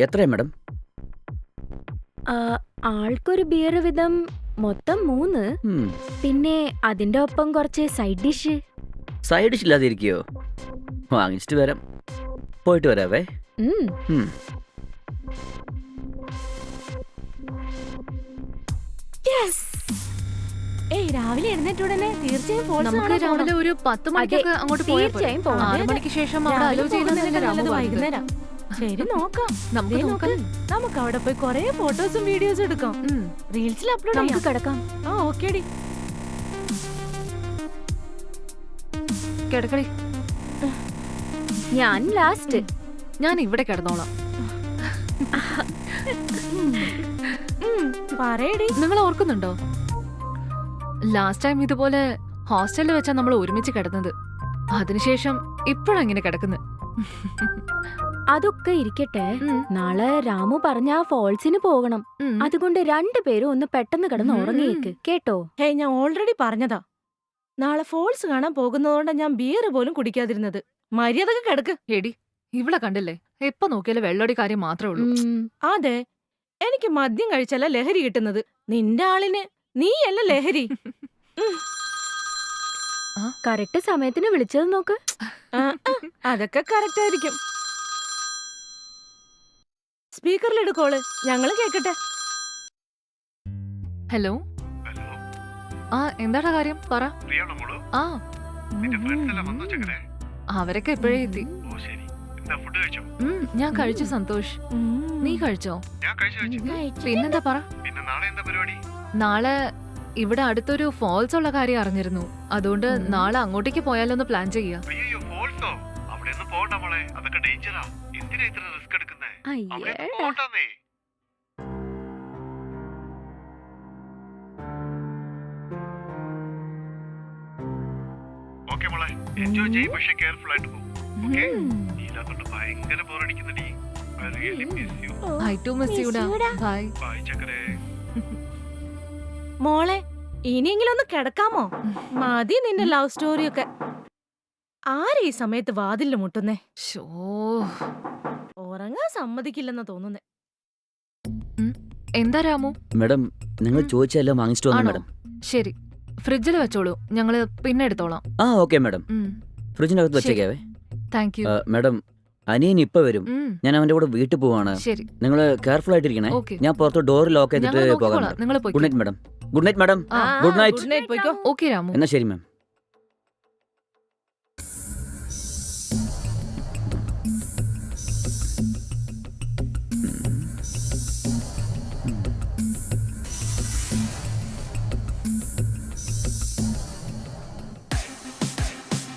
എത്രയാ മാഡം? ആൾക്കൊരു ബിയർ വിധം മൊത്തം 3. പിന്നെ അതിന്റെ ഒപ്പം കുറച്ച് സൈഡ് ഡിഷ്. സൈഡ് ഡിഷ് ഇല്ലാതെ ഇരിക്കുകയോ? വാങ്ങിച്ചിട്ട് വരാം, പോയിട്ട് വരാവേ. രാവിലെ എഴുന്നേറ്റുടനെ തീർച്ചയായും നമുക്ക് രാവിലെ ഒരു 10 മണിക്കൊക്കെ അങ്ങോട്ട് പോയാൽ പോരെ? തീർച്ചയായും പോകാം. 6 മണിക്ക് ശേഷം അവിടെ അലോ ചെയ്യുന്നതല്ലേ രാമു പറഞ്ഞത്? വൈകുന്നേരം. ശരി, നോക്കാം. നമുക്ക് നോക്കാം. നമുക്ക് അവിടെ പോയി കൊറേ ഫോട്ടോസും വീഡിയോസും എടുക്കാം. റീൽസിൽ അപ്ലോഡ് നമുക്ക് ചെയ്യാം. കിടക്കാം. ഓക്കേടി. കിടക്കടി, ഞാൻ ലാസ്റ്റ്. ഞാൻ ഇവിടെ കിടന്നോളാം. പറയടി. നിങ്ങൾ ഓർക്കുന്നുണ്ടോ, ലാസ്റ്റ് ടൈം ഇതുപോലെ ഹോസ്റ്റലിൽ വെച്ചാ നമ്മൾ ഒരുമിച്ച് കിടന്നത്. അതിനുശേഷം ഇപ്പോഴങ്ങനെ കിടക്കുന്നത്. അതൊക്കെ ഇരിക്കട്ടെ, നാളെ രാമു പറഞ്ഞ ഫോൾസിന് പോകണം. അതുകൊണ്ട് 2 പേരും ഒന്ന് പെട്ടെന്ന് കിടന്ന് ഉറങ്ങിയേക്ക് കേട്ടോ. ഞാൻ ഓൾറെഡി പറഞ്ഞതാ, നാളെ ഫോൾസ് കാണാൻ പോകുന്നതുകൊണ്ട് ഞാൻ ബിയർ പോലും കുടിക്കാതിരുന്നത്. മര്യാദക്ക് കിടക്ക്. എടി, ഇവിടെ കണ്ടില്ലേ, എപ്പോ നോക്കിയാലും വെള്ളോടി കാര്യം മാത്രമേ ഉള്ളൂ. അതെ, എനിക്ക് മദ്യം കഴിച്ചല്ല ലഹരി കിട്ടുന്നത്. നിന്റെ ആളിന് നീയല്ല ലഹരി. കറക്റ്റ് സമയത്തിന് വിളിച്ചത് നോക്ക്. അതൊക്കെ കറക്റ്റ് ആയിരിക്കും. സ്പീക്കറിലിട് കോള്, ഞങ്ങള് കേക്കട്ടെ. ഹലോ. ഹലോ, എന്താടാ കാര്യം പറ. ഫ്രീയാണോ മോള്? ആ, നിന്റെ ഫ്രണ്ട്സ് എല്ലാം വന്നോ ചെക്കനെ? അവരൊക്കെ എപ്പോഴേ എത്തി. ഓ ശരി. എന്താ ഫുഡ് കഴിച്ചോ? ഞാൻ കഴിച്ചു സന്തോഷ്. നീ കഴിച്ചോ? ഞാൻ കഴിച്ചു. പിന്നെന്താ പറ. പിന്നെ നാളെ എന്താ പരിപാടി? നാളെ ഇവിടെ അടുത്തൊരു ഫോൾസ് ഉള്ള കാര്യം അറിഞ്ഞിരുന്നു. അതുകൊണ്ട് നാളെ അങ്ങോട്ടേക്ക് പോയാലൊന്ന് പ്ലാൻ ചെയ്യാം. അയ്യോ, ഫോൾസോ? അവിടെ ഒന്നും പോകണ്ട മോളെ, അതൊക്കെ ഡേഞ്ചറാ. എന്തിനാ ഇത്ര റിസ്ക് എടുക്കുന്നേ? അവിടെ അയ്യേടാ. പോകണ്ടെന്നേ. ഓക്കെ മോളെ, എൻജോയ് ചെയ്യ്, പക്ഷെ കെയർഫുൾ ആയിട്ട് പോകും. ഓക്കെ? നീലാത്തോണ്ട് ഭയങ്കര ബോറടിക്കുന്നടി. I really miss you. I too miss you ഡാ. Bye. Bye ചക്കരേ. മോളെ, ഇനിയെങ്കിലും ഒന്ന് കിടക്കാമോ? മതി നിന്റെ ലവ് സ്റ്റോറിയൊക്കെ. ആരെ ഈ സമയത്ത് വാതിലിൽ മുട്ടുന്നേ? ശോ. ഉറങ്ങാൻ സമ്മതിക്കില്ലെന്നാ തോന്നുന്നേ. എന്താ രാമു? മാഡം, നിങ്ങൾ ചോദിച്ചെല്ലാം വാങ്ങിച്ചിട്ട് വന്നു ആണോ? മാഡം. ശരി, ഫ്രിഡ്ജിൽ വെച്ചോളൂ, ഞങ്ങള് പിന്നെ എടുത്തോളാം. ഓക്കെ മാഡം, ഫ്രിഡ്ജിനകത്ത് വെച്ചേക്കാവേ. Thank you. മാഡം, അനിയൻ ഇപ്പൊ വരും. ഞാൻ അവന്റെ കൂടെ വീട്ടിൽ പോവാണ്. ശരി, നിങ്ങൾ കെയർഫുൾ ആയിട്ടിരിക്കണേ. ഓക്കെ. ഞാൻ പുറത്ത് ഡോർ ലോക്ക് ചെയ്തിട്ട് പോകാം. നിങ്ങൾ good night madam. Good night madam. Good night. Good night, പോയിക്കോ. ഓക്കെ രാമു. എന്നാ ശരി മാം.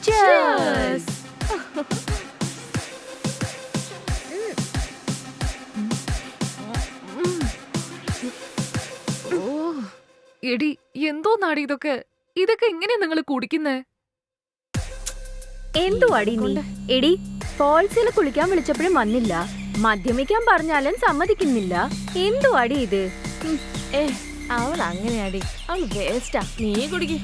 Cheers. എടി, എന്തോ നാടി ഇതൊക്കെ. ഇതൊക്കെ എങ്ങനെയാ നിങ്ങൾ കുടിക്കുന്നേ? എന്തുവാടി നീ? എടി, ഫോൾസിൽ കുളിക്കാൻ വിളിച്ചപ്പോഴും വന്നില്ല. മദ്യമിക്കാൻ പറഞ്ഞാലും സമ്മതിക്കുന്നില്ല. എന്തുവാടി ഇത്? അവൾ അങ്ങനെയാടി, അവൾ വേസ്റ്റാ. നീ കുടിക്ക്.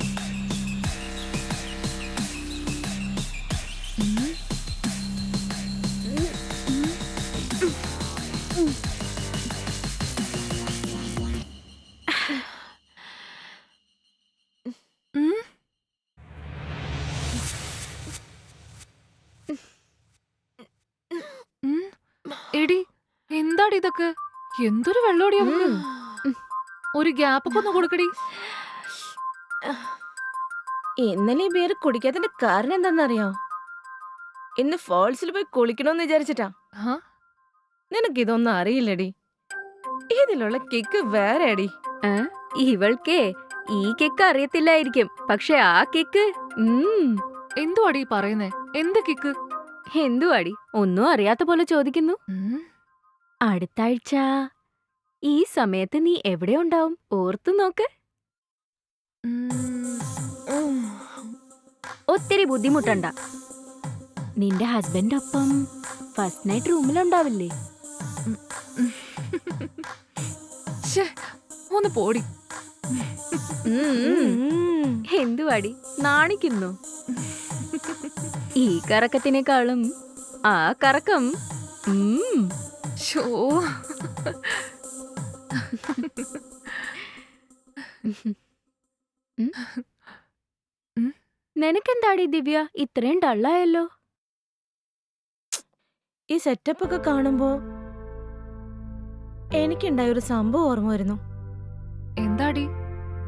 എടി, എന്താടി ഇതൊക്കെ? എന്തൊരു വെള്ളോടിയാ. ഒരു ഗ്യാപ്പ് ഒക്കെ ഒന്ന് കൊടുക്കടി. ഇന്നലെ ഈ ബിയർ കുടിക്കാത്തതിന്റെ കാരണം എന്താണെന്നറിയോ? ഇന്ന് ഫോൾസിൽ പോയി കുളിക്കണമെന്ന് വിചാരിച്ചിട്ടാ. നിനക്കിതൊന്നും അറിയില്ലടി. ഇതിലുള്ള കിക്ക് വേറെ അടി. ഇവൾക്കേ ഈ കിക്ക് അറിയത്തില്ലായിരിക്കും, പക്ഷെ ആ കിക്ക് എന്തുവാടി പറയുന്നേ? എന്ത് കിക്ക്? എന്തുവാടി ഒന്നും അറിയാത്ത പോലെ ചോദിക്കുന്നു. അടുത്ത ആഴ്ച ഈ സമയത്ത് നീ എവിടെ ഉണ്ടാവും? ഓർത്തു നോക്ക്. ഒത്തിരി ബുദ്ധിമുട്ടണ്ട. നിന്റെ ഹസ്ബൻഡ് ഒപ്പം ഫസ്റ്റ് നൈറ്റ് റൂമിലുണ്ടാവില്ലേ? ശ്ശേ, ഒന്ന് പോടി. എന്തുവാടി നാണിക്കുന്നു? ഈ കറക്കത്തിനേക്കാളും ആ കറക്കം. ശോ. നിനക്കെന്താടി ദിവ്യ ഇത്രയും ഡള്ളായല്ലോ? ഈ സെറ്റപ്പ് ഒക്കെ കാണുമ്പോ എനിക്കുണ്ടായ ഒരു സംഭവം ഓർമ്മ വരുന്നു. എന്താടി?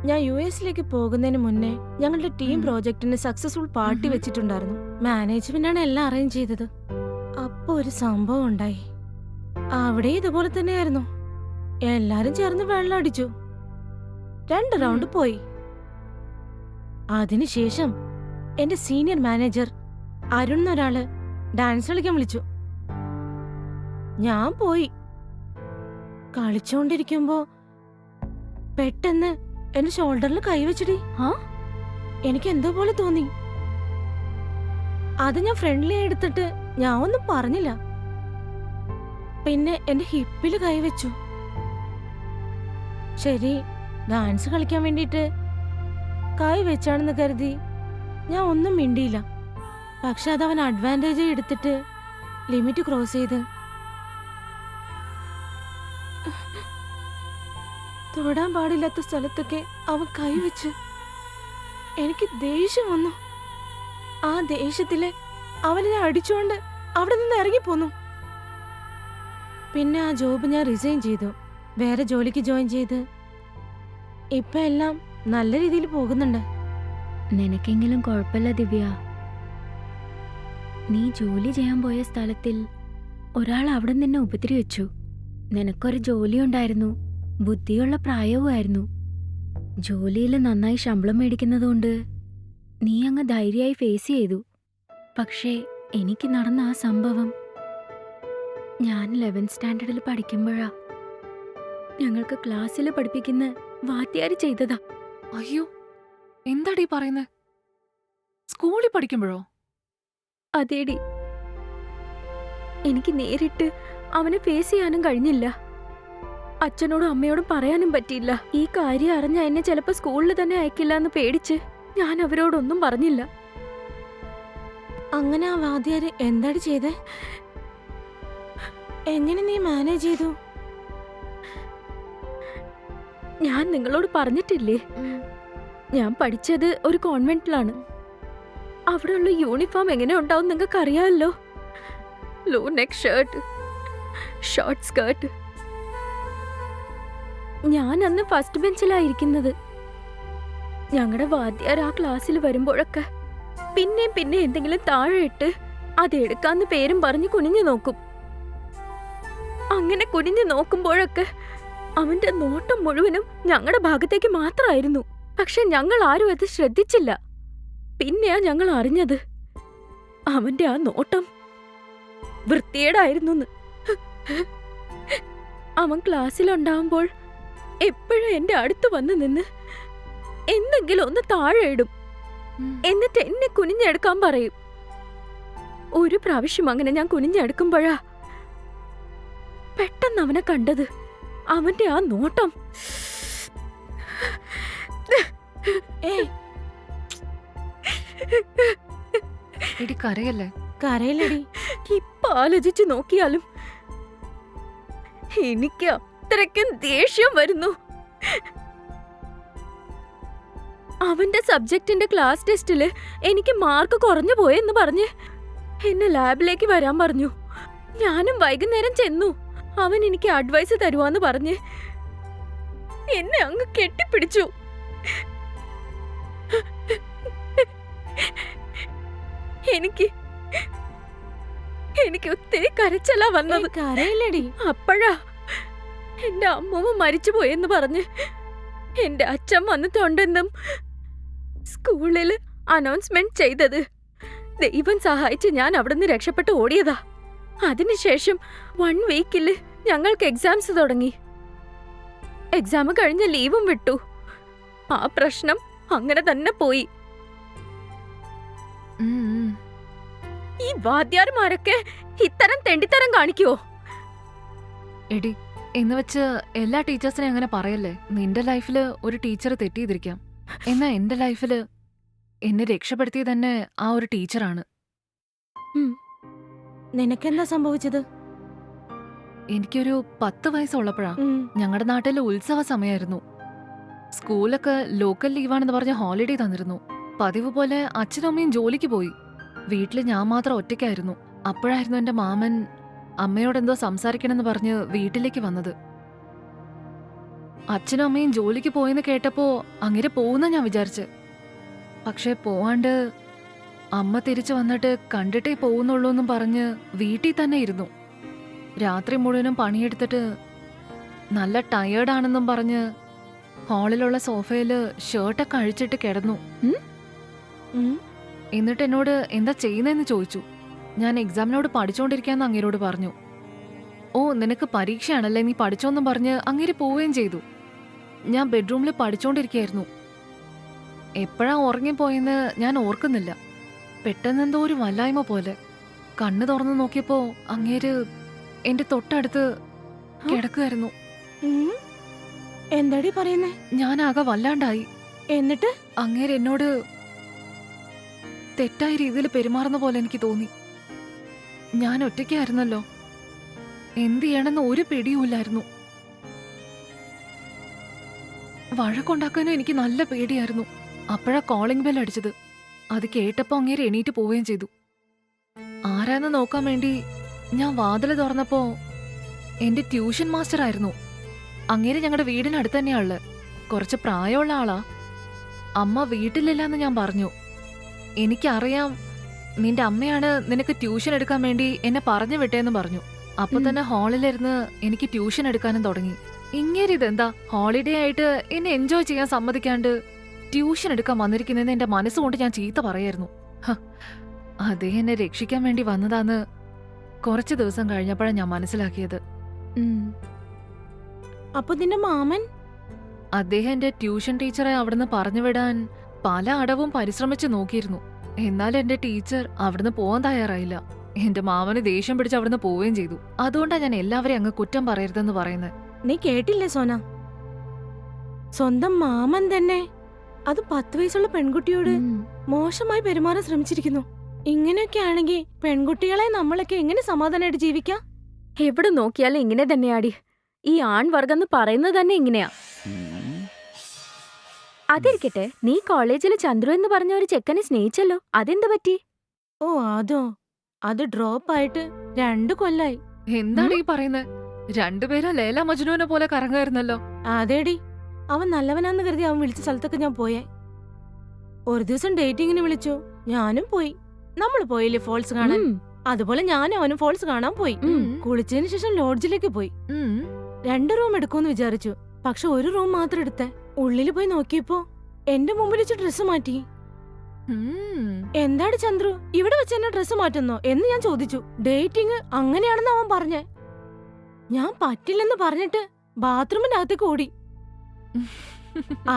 ഞാൻ US-ലേക്ക് പോകുന്നതിന് മുന്നേ ഞങ്ങളുടെ ടീം ഉം. പ്രോജക്റ്റിന് സക്സസ്ഫുൾ പാർട്ടി ഉം. വെച്ചിട്ടുണ്ടായിരുന്നു. മാനേജ്മെന്റാണ് എല്ലാം അറേഞ്ച് ചെയ്തത്. അപ്പൊ ഒരു സംഭവം ഉണ്ടായി. അവിടെ ഇതുപോലെ തന്നെയായിരുന്നു. എല്ലാരും ചേർന്ന് വെള്ളം അടിച്ചു. 2 റൗണ്ട് പോയി. അതിനുശേഷം എന്റെ സീനിയർ മാനേജർ അരുൺ എന്നൊരാള് ഡാൻസ് കളിക്കാൻ വിളിച്ചു. ഞാൻ പോയി. കളിച്ചോണ്ടിരിക്കുമ്പോ പെട്ടെന്ന് എന്റെ ഷോൾഡറിൽ കൈവച്ചിടി. എനിക്ക് എന്തോ പോലെ തോന്നി. അത് ഞാൻ ഫ്രണ്ട്ലി എടുത്തിട്ട് ഞാൻ ഒന്നും പറഞ്ഞില്ല. പിന്നെ എന്റെ ഹിപ്പില് കൈവച്ചു. ശരി, ഡാൻസ് കളിക്കാൻ വേണ്ടിട്ട് കൈ വെച്ചാണെന്ന് കരുതി ഞാൻ ഒന്നും മിണ്ടിയില്ല. പക്ഷെ അതവൻ അഡ്വാൻറ്റേജ് എടുത്തിട്ട് ലിമിറ്റ് ക്രോസ് ചെയ്ത് തൊടാൻ പാടില്ലാത്ത സ്ഥലത്തൊക്കെ അവൻ കൈവച്ച്. എനിക്ക് ദേഷ്യം വന്നു. ആ ദേഷ്യത്തില് അവനെ അടിച്ചുകൊണ്ട് അവിടെ നിന്ന് ഇറങ്ങിപ്പോന്നു. പിന്നെ ആ ജോബ് ഞാൻ റിസൈൻ ചെയ്തു. വേറെ ജോലിക്ക് ജോയിൻ ചെയ്ത് ഇപ്പൊ എല്ലാം നല്ല രീതിയിൽ പോകുന്നുണ്ട്. നിനക്കെങ്കിലും കുഴപ്പമില്ല ദിവ്യ. നീ ജോലി ചെയ്യാൻ പോയ സ്ഥലത്തിൽ ഒരാൾ അവിടെ നിന്നെ ഉപദ്രവിച്ചു. നിനക്കൊരു ജോലി ഉണ്ടായിരുന്നു, ബുദ്ധിയുള്ള പ്രായവുമായിരുന്നു. ജോലിയിൽ നന്നായി ശമ്പളം മേടിക്കുന്നതുകൊണ്ട് നീ അങ്ങ് ധൈര്യമായി ഫേസ് ചെയ്തു. പക്ഷേ എനിക്ക് നടന്ന ആ സംഭവം ഞാൻ 11th സ്റ്റാൻഡേർഡിൽ പഠിക്കുമ്പോഴാ. ഞങ്ങൾക്ക് ക്ലാസ്സിൽ പഠിപ്പിക്കുന്ന വാദ്യാര് ചെയ്തതാ. അയ്യോ, എന്താടി പറയുന്നത്? സ്കൂളിൽ പഠിക്കുമ്പോഴോ? അതേടി. എനിക്ക് നേരിട്ട് അവനെ ഫേസ് ചെയ്യാനും കഴിഞ്ഞില്ല. അച്ഛനോടും അമ്മയോടും പറയാനും പറ്റിയില്ല. ഈ കാര്യം അറിഞ്ഞ എന്നെ ചിലപ്പോ സ്കൂളിൽ തന്നെ അയക്കില്ല എന്ന് പേടിച്ച് ഞാൻ അവരോടൊന്നും പറഞ്ഞില്ല. അങ്ങനെ ആ വാദ്യാര് എന്താടി ചെയ്തേ? എങ്ങനെ നീ മാനേജ് ചെയ്തു? ഞാൻ നിങ്ങളോട് പറഞ്ഞിട്ടില്ലേ, ഞാൻ പഠിച്ചത് ഒരു കോൺവെന്റിലാണ്. അവിടെയുള്ള യൂണിഫോം എങ്ങനെ ഉണ്ടാവും നിങ്ങൾക്ക് അറിയാമല്ലോ. Low neck shirt, short skirt. ഞാൻ അന്ന് ഫസ്റ്റ് ബെഞ്ചിലായിരിക്കുന്നത്. ഞങ്ങളുടെ വാദ്യാർ ആ ക്ലാസ്സിൽ വരുമ്പോഴൊക്കെ പിന്നെ എന്തെങ്കിലും താഴെ ഇട്ട് അതെടുക്കാന്ന് പേരും പറഞ്ഞ് കുനിഞ്ഞു നോക്കും. അങ്ങനെ കുനിഞ്ഞു നോക്കുമ്പോഴൊക്കെ അവന്റെ നോട്ടം മുഴുവനും ഞങ്ങളുടെ ഭാഗത്തേക്ക് മാത്രമായിരുന്നു. പക്ഷെ ഞങ്ങൾ ആരും അത് ശ്രദ്ധിച്ചില്ല. പിന്നെയാ ഞങ്ങൾ അറിഞ്ഞത് അവന്റെ ആ നോട്ടം വൃത്തികേടായിരുന്നു. അവൻ ക്ലാസ്സിലുണ്ടാവുമ്പോൾ എപ്പോഴും എന്റെ അടുത്ത് വന്ന് നിന്ന് എന്തെങ്കിലും ഒന്ന് താഴെ ഇടും. എന്നിട്ട് എന്നെ കുനിഞ്ഞെടുക്കാൻ പറയും. ഒരു പ്രാവശ്യം അങ്ങനെ ഞാൻ കുനിഞ്ഞെടുക്കുമ്പോഴാ പെട്ടെന്ന് അവനെ കണ്ടത്. അവന്റെ ആ നോട്ടം. എടി കരയല്ലേ? കരയിലടി. ഇപ്പൊ ആലോചിച്ചു നോക്കിയാലും എനിക്ക് അത്രയ്ക്കും ദേഷ്യം വരുന്നു. അവന്റെ സബ്ജക്റ്റിന്റെ ക്ലാസ് ടെസ്റ്റില് എനിക്ക് മാർക്ക് കുറഞ്ഞു പോയെന്ന് പറഞ്ഞ് എന്നെ ലാബിലേക്ക് വരാൻ പറഞ്ഞു. ഞാനും വൈകുന്നേരം ചെന്നു. അവൻ എനിക്ക് അഡ്വൈസ് തരുവാന്ന് പറഞ്ഞ് എന്നെ അങ്ങ് കെട്ടിപ്പിടിച്ചു. എനിക്ക് ഒത്തിരി കരച്ചലാ വന്നത്. കരയിലടി. അപ്പോഴാ എന്റെ അമ്മൂമ്മ മരിച്ചുപോയെന്ന് പറഞ്ഞ് എന്റെ അച്ഛൻ വന്നിട്ടുണ്ടെന്നും സ്കൂളിൽ അനൗൺസ്മെന്റ് ചെയ്തത്. ദൈവം സഹായിച്ച് ഞാൻ അവിടുന്ന് രക്ഷപ്പെട്ട് ഓടിയതാ. അതിനുശേഷം 1 വീക്കില് ഞങ്ങൾക്ക് എക്സാംസ് തുടങ്ങി. എക്സാം കഴിഞ്ഞ ലീവും വിട്ടു. ആ പ്രശ്നം അങ്ങനെ തന്നെ പോയി. ഈ വാദ്യാർമാരൊക്കെ ഇത്തരം തെണ്ടിത്തരം കാണിക്കുവോ? എടി എന്ന് വെച്ച് എല്ലാ ടീച്ചേഴ്സിനെ അങ്ങനെ പറയല്ലേ. നിന്റെ ലൈഫില് ഒരു ടീച്ചർ തെറ്റിയിരിക്കാം, എന്നാ എന്റെ ലൈഫില് എന്നെ രക്ഷപ്പെടുത്തിയ തന്നെ ആ ഒരു ടീച്ചറാണ്. നിനക്കെന്താ സംഭവിച്ചത്? എനിക്കൊരു 10 വയസ്സുള്ളപ്പോഴാ. ഉം. ഞങ്ങളുടെ നാട്ടില് ഉത്സവ സമയമായിരുന്നു. സ്കൂളൊക്കെ ലോക്കൽ ലീവാണെന്ന് പറഞ്ഞ് ഹോളിഡേ തന്നിരുന്നു. പതിവ് പോലെ അച്ഛനും അമ്മയും ജോലിക്ക് പോയി. വീട്ടില് ഞാൻ മാത്രം ഒറ്റയ്ക്കായിരുന്നു. അപ്പോഴായിരുന്നു എന്റെ മാമൻ അമ്മയോടെന്തോ സംസാരിക്കണമെന്ന് പറഞ്ഞ് വീട്ടിലേക്ക് വന്നത്. അച്ഛനും അമ്മയും ജോലിക്ക് പോയെന്ന് കേട്ടപ്പോ അങ്ങനെ പോകുന്ന ഞാൻ വിചാരിച്ച്. പക്ഷെ പോവാണ്ട് അമ്മ തിരിച്ചു വന്നിട്ട് കണ്ടിട്ടേ പോകുന്നുള്ളൂ എന്നും പറഞ്ഞ് വീട്ടിൽ തന്നെ ഇരുന്നു. രാത്രി മുഴുവനും പണിയെടുത്തിട്ട് നല്ല ടയേർഡാണെന്നും പറഞ്ഞ് ഹാളിലുള്ള സോഫയില് ഷർട്ടൊക്കെ അഴിച്ചിട്ട് കിടന്നു. ഉം. എന്നിട്ട് എന്നോട് എന്താ ചെയ്യുന്നതെന്ന് ചോദിച്ചു. ഞാൻ എക്സാമിനോട് പഠിച്ചുകൊണ്ടിരിക്കാന്ന് അങ്ങേരോട് പറഞ്ഞു. ഓ നിനക്ക് പരീക്ഷയാണല്ലേ, നീ പഠിച്ചോന്നും പറഞ്ഞ് അങ്ങേര് പോവുകയും ചെയ്തു. ഞാൻ ബെഡ്റൂമിൽ പഠിച്ചോണ്ടിരിക്കായിരുന്നു. എപ്പോഴാ ഉറങ്ങിപ്പോയെന്ന് ഞാൻ ഓർക്കുന്നില്ല. പെട്ടെന്നെന്തോ ഒരു വല്ലായ്മ പോലെ കണ്ണു തുറന്നു നോക്കിയപ്പോ അങ്ങേര് എന്റെ തൊട്ടടുത്ത് കിടക്കുമായിരുന്നു. ഉം. എന്താടി പറയുന്നേ? ഞാനാകെ വല്ലാണ്ടായി. എന്നിട്ട് അങ്ങേര് എന്നോട് തെറ്റായ രീതിയിൽ പെരുമാറുന്ന പോലെ എനിക്ക് തോന്നി. ഞാൻ ഒറ്റയ്ക്കായിരുന്നല്ലോ, എന്ത് ചെയ്യണമെന്ന് ഒരു പിടിയുമില്ലായിരുന്നു. വഴക്കുണ്ടാക്കാനും എനിക്ക് നല്ല പേടിയായിരുന്നു. അപ്പോഴാ കോളിംഗ് ബെൽ അടിച്ചത്. അത് കേട്ടപ്പോ അങ്ങേര് എണീറ്റ് പോവുകയും ചെയ്തു. ആരാന്ന് നോക്കാൻ വേണ്ടി ഞാൻ വാതില് തുറന്നപ്പോ എന്റെ ട്യൂഷൻ മാസ്റ്റർ ആയിരുന്നു. അങ്ങേര് ഞങ്ങളുടെ വീടിനടുത്ത് തന്നെയാള്. കുറച്ച് പ്രായമുള്ള ആളാ. അമ്മ വീട്ടിലില്ലാന്ന് ഞാൻ പറഞ്ഞു. എനിക്കറിയാം നിന്റെ അമ്മയാണ് നിനക്ക് ട്യൂഷൻ എടുക്കാൻ വേണ്ടി എന്നെ പറഞ്ഞു വിട്ടേന്ന് പറഞ്ഞു. അപ്പൊ തന്നെ ഹാളിലിരുന്ന് എനിക്ക് ട്യൂഷൻ എടുക്കാനും തുടങ്ങി. ഇങ്ങനെ ഇതെന്താ ഹോളിഡേ ആയിട്ട് എന്നെ എൻജോയ് ചെയ്യാൻ സമ്മതിക്കാണ്ട് ട്യൂഷൻ എടുക്കാൻ വന്നിരിക്കുന്നതെന്ന് എന്റെ മനസ്സുകൊണ്ട് ഞാൻ ചീത്ത പറയായിരുന്നു. അതേ എന്നെ രക്ഷിക്കാൻ വേണ്ടി വന്നതാന്ന് കുറച്ച് ദിവസം കഴിഞ്ഞപ്പോഴാണ് ഞാൻ മനസ്സിലാക്കിയത്. അപ്പൊ നിന്റെ മാമൻ? അദ്ദേഹം എന്റെ ട്യൂഷൻ ടീച്ചറെ അവിടുന്ന് പറഞ്ഞുവിടാൻ പല അടവും പരിശ്രമിച്ചു നോക്കിയിരുന്നു. എന്നാൽ എന്റെ ടീച്ചർ അവിടുന്ന് പോവാൻ തയ്യാറായില്ല. എന്റെ മാമന് ദേഷ്യം പിടിച്ച് അവിടുന്ന് പോവുകയും ചെയ്തു. അതുകൊണ്ടാ ഞാൻ എല്ലാവരെയും അങ്ങ് കുറ്റം പറയരുതെന്ന് പറയുന്നത്. നീ കേട്ടില്ലേ സോന? സ്വന്തം മാമൻ തന്നെ അത് 10 വയസ്സുള്ള പെൺകുട്ടിയോട് മോശമായി പെരുമാറാൻ ശ്രമിച്ചിരിക്കുന്നു. ഇങ്ങനെയൊക്കെ ആണെങ്കിൽ പെൺകുട്ടികളെ നമ്മളൊക്കെ എങ്ങനെ സമാധാനമായിട്ട് ജീവിക്കാം? എവിടെ നോക്കിയാലും ഇങ്ങനെ തന്നെയാടി. ഈ ആൺവർഗം എന്ന് പറയുന്നത് തന്നെ ഇങ്ങനെയാ. അതിരിക്കട്ടെ, നീ കോളേജിൽ ചന്ദ്രു എന്ന് പറഞ്ഞ ഒരു ചെക്കനെ സ്നേഹിച്ചല്ലോ, അതെന്ത് പറ്റി? ഓ അതോ, അത് ഡ്രോപ്പ് ആയിട്ട് 2 കൊല്ലായി. എന്താണ് ഈ പറയുന്നത്? രണ്ടുപേരും ലേല മജ്നുവിനെ പോലെ കറങ്ങായിരുന്നല്ലോ. അതേടി, അവൻ നല്ലവനാന്ന് കരുതി അവൻ വിളിച്ച സ്ഥലത്തൊക്കെ ഞാൻ പോയേ. ഒരു ദിവസം ഡേറ്റിങ്ങിന് വിളിച്ചു, ഞാനും പോയി. നമ്മൾ പോയില്ലേ ഫോൾസ് കാണാൻ? അതുപോലെ ഞാനും അവനും ഫോൾസ് കാണാൻ പോയി. കുളിച്ചതിന് ശേഷം ലോഡ്ജിലേക്ക് പോയി. 2 റൂം എടുക്കുമെന്ന് വിചാരിച്ചു. പക്ഷെ ഒരു റൂം മാത്രം എടുത്തേ. ഉള്ളില് പോയി നോക്കിയപ്പോ എന്റെ മുമ്പിൽ വെച്ച് ഡ്രസ്സ് മാറ്റി. എന്താണ് ചന്ദ്രു, ഇവിടെ വെച്ച് എന്നെ ഡ്രസ്സ് മാറ്റുന്നോ എന്ന് ഞാൻ ചോദിച്ചു. ഡേറ്റിംഗ് അങ്ങനെയാണെന്ന് അവൻ പറഞ്ഞേ. ഞാൻ പറ്റില്ലെന്ന് പറഞ്ഞിട്ട് ബാത്റൂമിനകത്തേക്ക് ഓടി.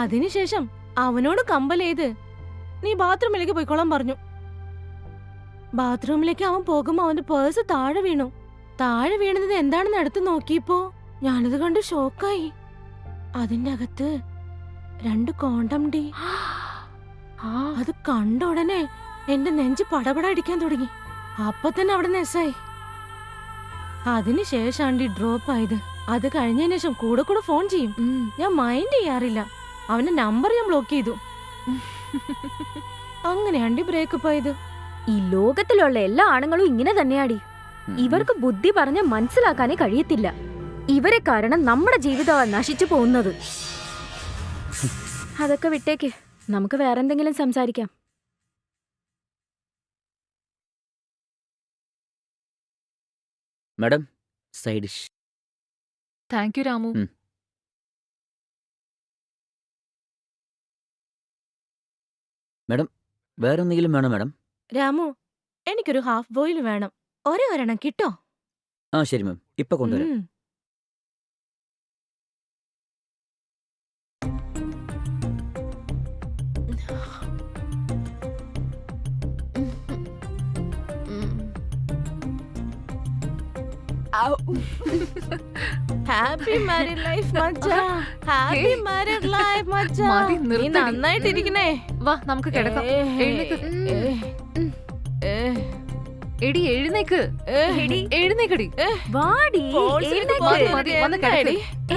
അതിനുശേഷം അവനോട് കമ്പൽ ചെയ്ത് നീ ബാത്റൂമിലേക്ക് പോയിക്കോളാൻ പറഞ്ഞു. ബാത്റൂമിലേക്ക് അവൻ പോകുമ്പോ അവന്റെ പേഴ്സ് താഴെ വീണു. താഴെ വീണത് എന്താണെന്ന് എടുത്തു നോക്കിയപ്പോ ഞാനത് കണ്ട് ഷോക്കായി. അതിന്റെ അകത്ത് 2 കോണ്ടം ഡി. അത് കണ്ട ഉടനെ എന്റെ നെഞ്ച് പടപട അടിക്കാൻ തുടങ്ങി. അപ്പൊ തന്നെ അവിടെ നെസ്സായി. അതിനുശേഷാണ് ഡ്രോപ്പ് ആയത്. അത് കഴിഞ്ഞതിന് ശേഷം കൂടെ കൂടെ ഫോൺ ചെയ്യും. ഞാൻ മൈൻഡ് ചെയ്യാറില്ല. അവന്റെ നമ്പർ ഞാൻ ബ്ലോക്ക് ചെയ്തു. അങ്ങനെയാണ്ടി ബ്രേക്കപ്പ് ആയത്. ഈ ലോകത്തിലുള്ള എല്ലാ ആണുങ്ങളും ഇങ്ങനെ തന്നെയാടി. ഇവർക്ക് ബുദ്ധി പറഞ്ഞ മനസ്സിലാക്കാനേ കഴിയത്തില്ല. ഇവരെ കാരണം നമ്മുടെ ജീവിതമാണ് നശിച്ചു പോകുന്നത്. അതൊക്കെ വിട്ടേക്ക്, നമുക്ക് വേറെന്തെങ്കിലും സംസാരിക്കാം. Madam, side dish. Thank you Ramu. Madam, വേറെ എന്തെങ്കിലും വേണോ മാഡം? രാമു, എനിക്കൊരു ഹാഫ് ബോയിൽ വേണം. ഒരെണ്ണം കിട്ടോ? ആ ശരി മാം, ഇപ്പൊ കൊണ്ടുവരാം. ഹാപ്പി മാരീഡ് ലൈഫ് മച്ചാ. ഹാപ്പി മാരീഡ് ലൈഫ് മച്ചാ. മതി, നീ നിർത്തടി. നന്നായിട്ടിരിക്കണേ. വാ നമുക്ക് കിടക്കാം. എഴുന്നേക്ക്. എടി എഴുന്നേക്ക്. എഴുന്നേക്കടി. വാടി ഫോൾസിലേക്ക് മതി, എഴുന്നേക്ക്. മതി, വന്ന് കിടക്ക്.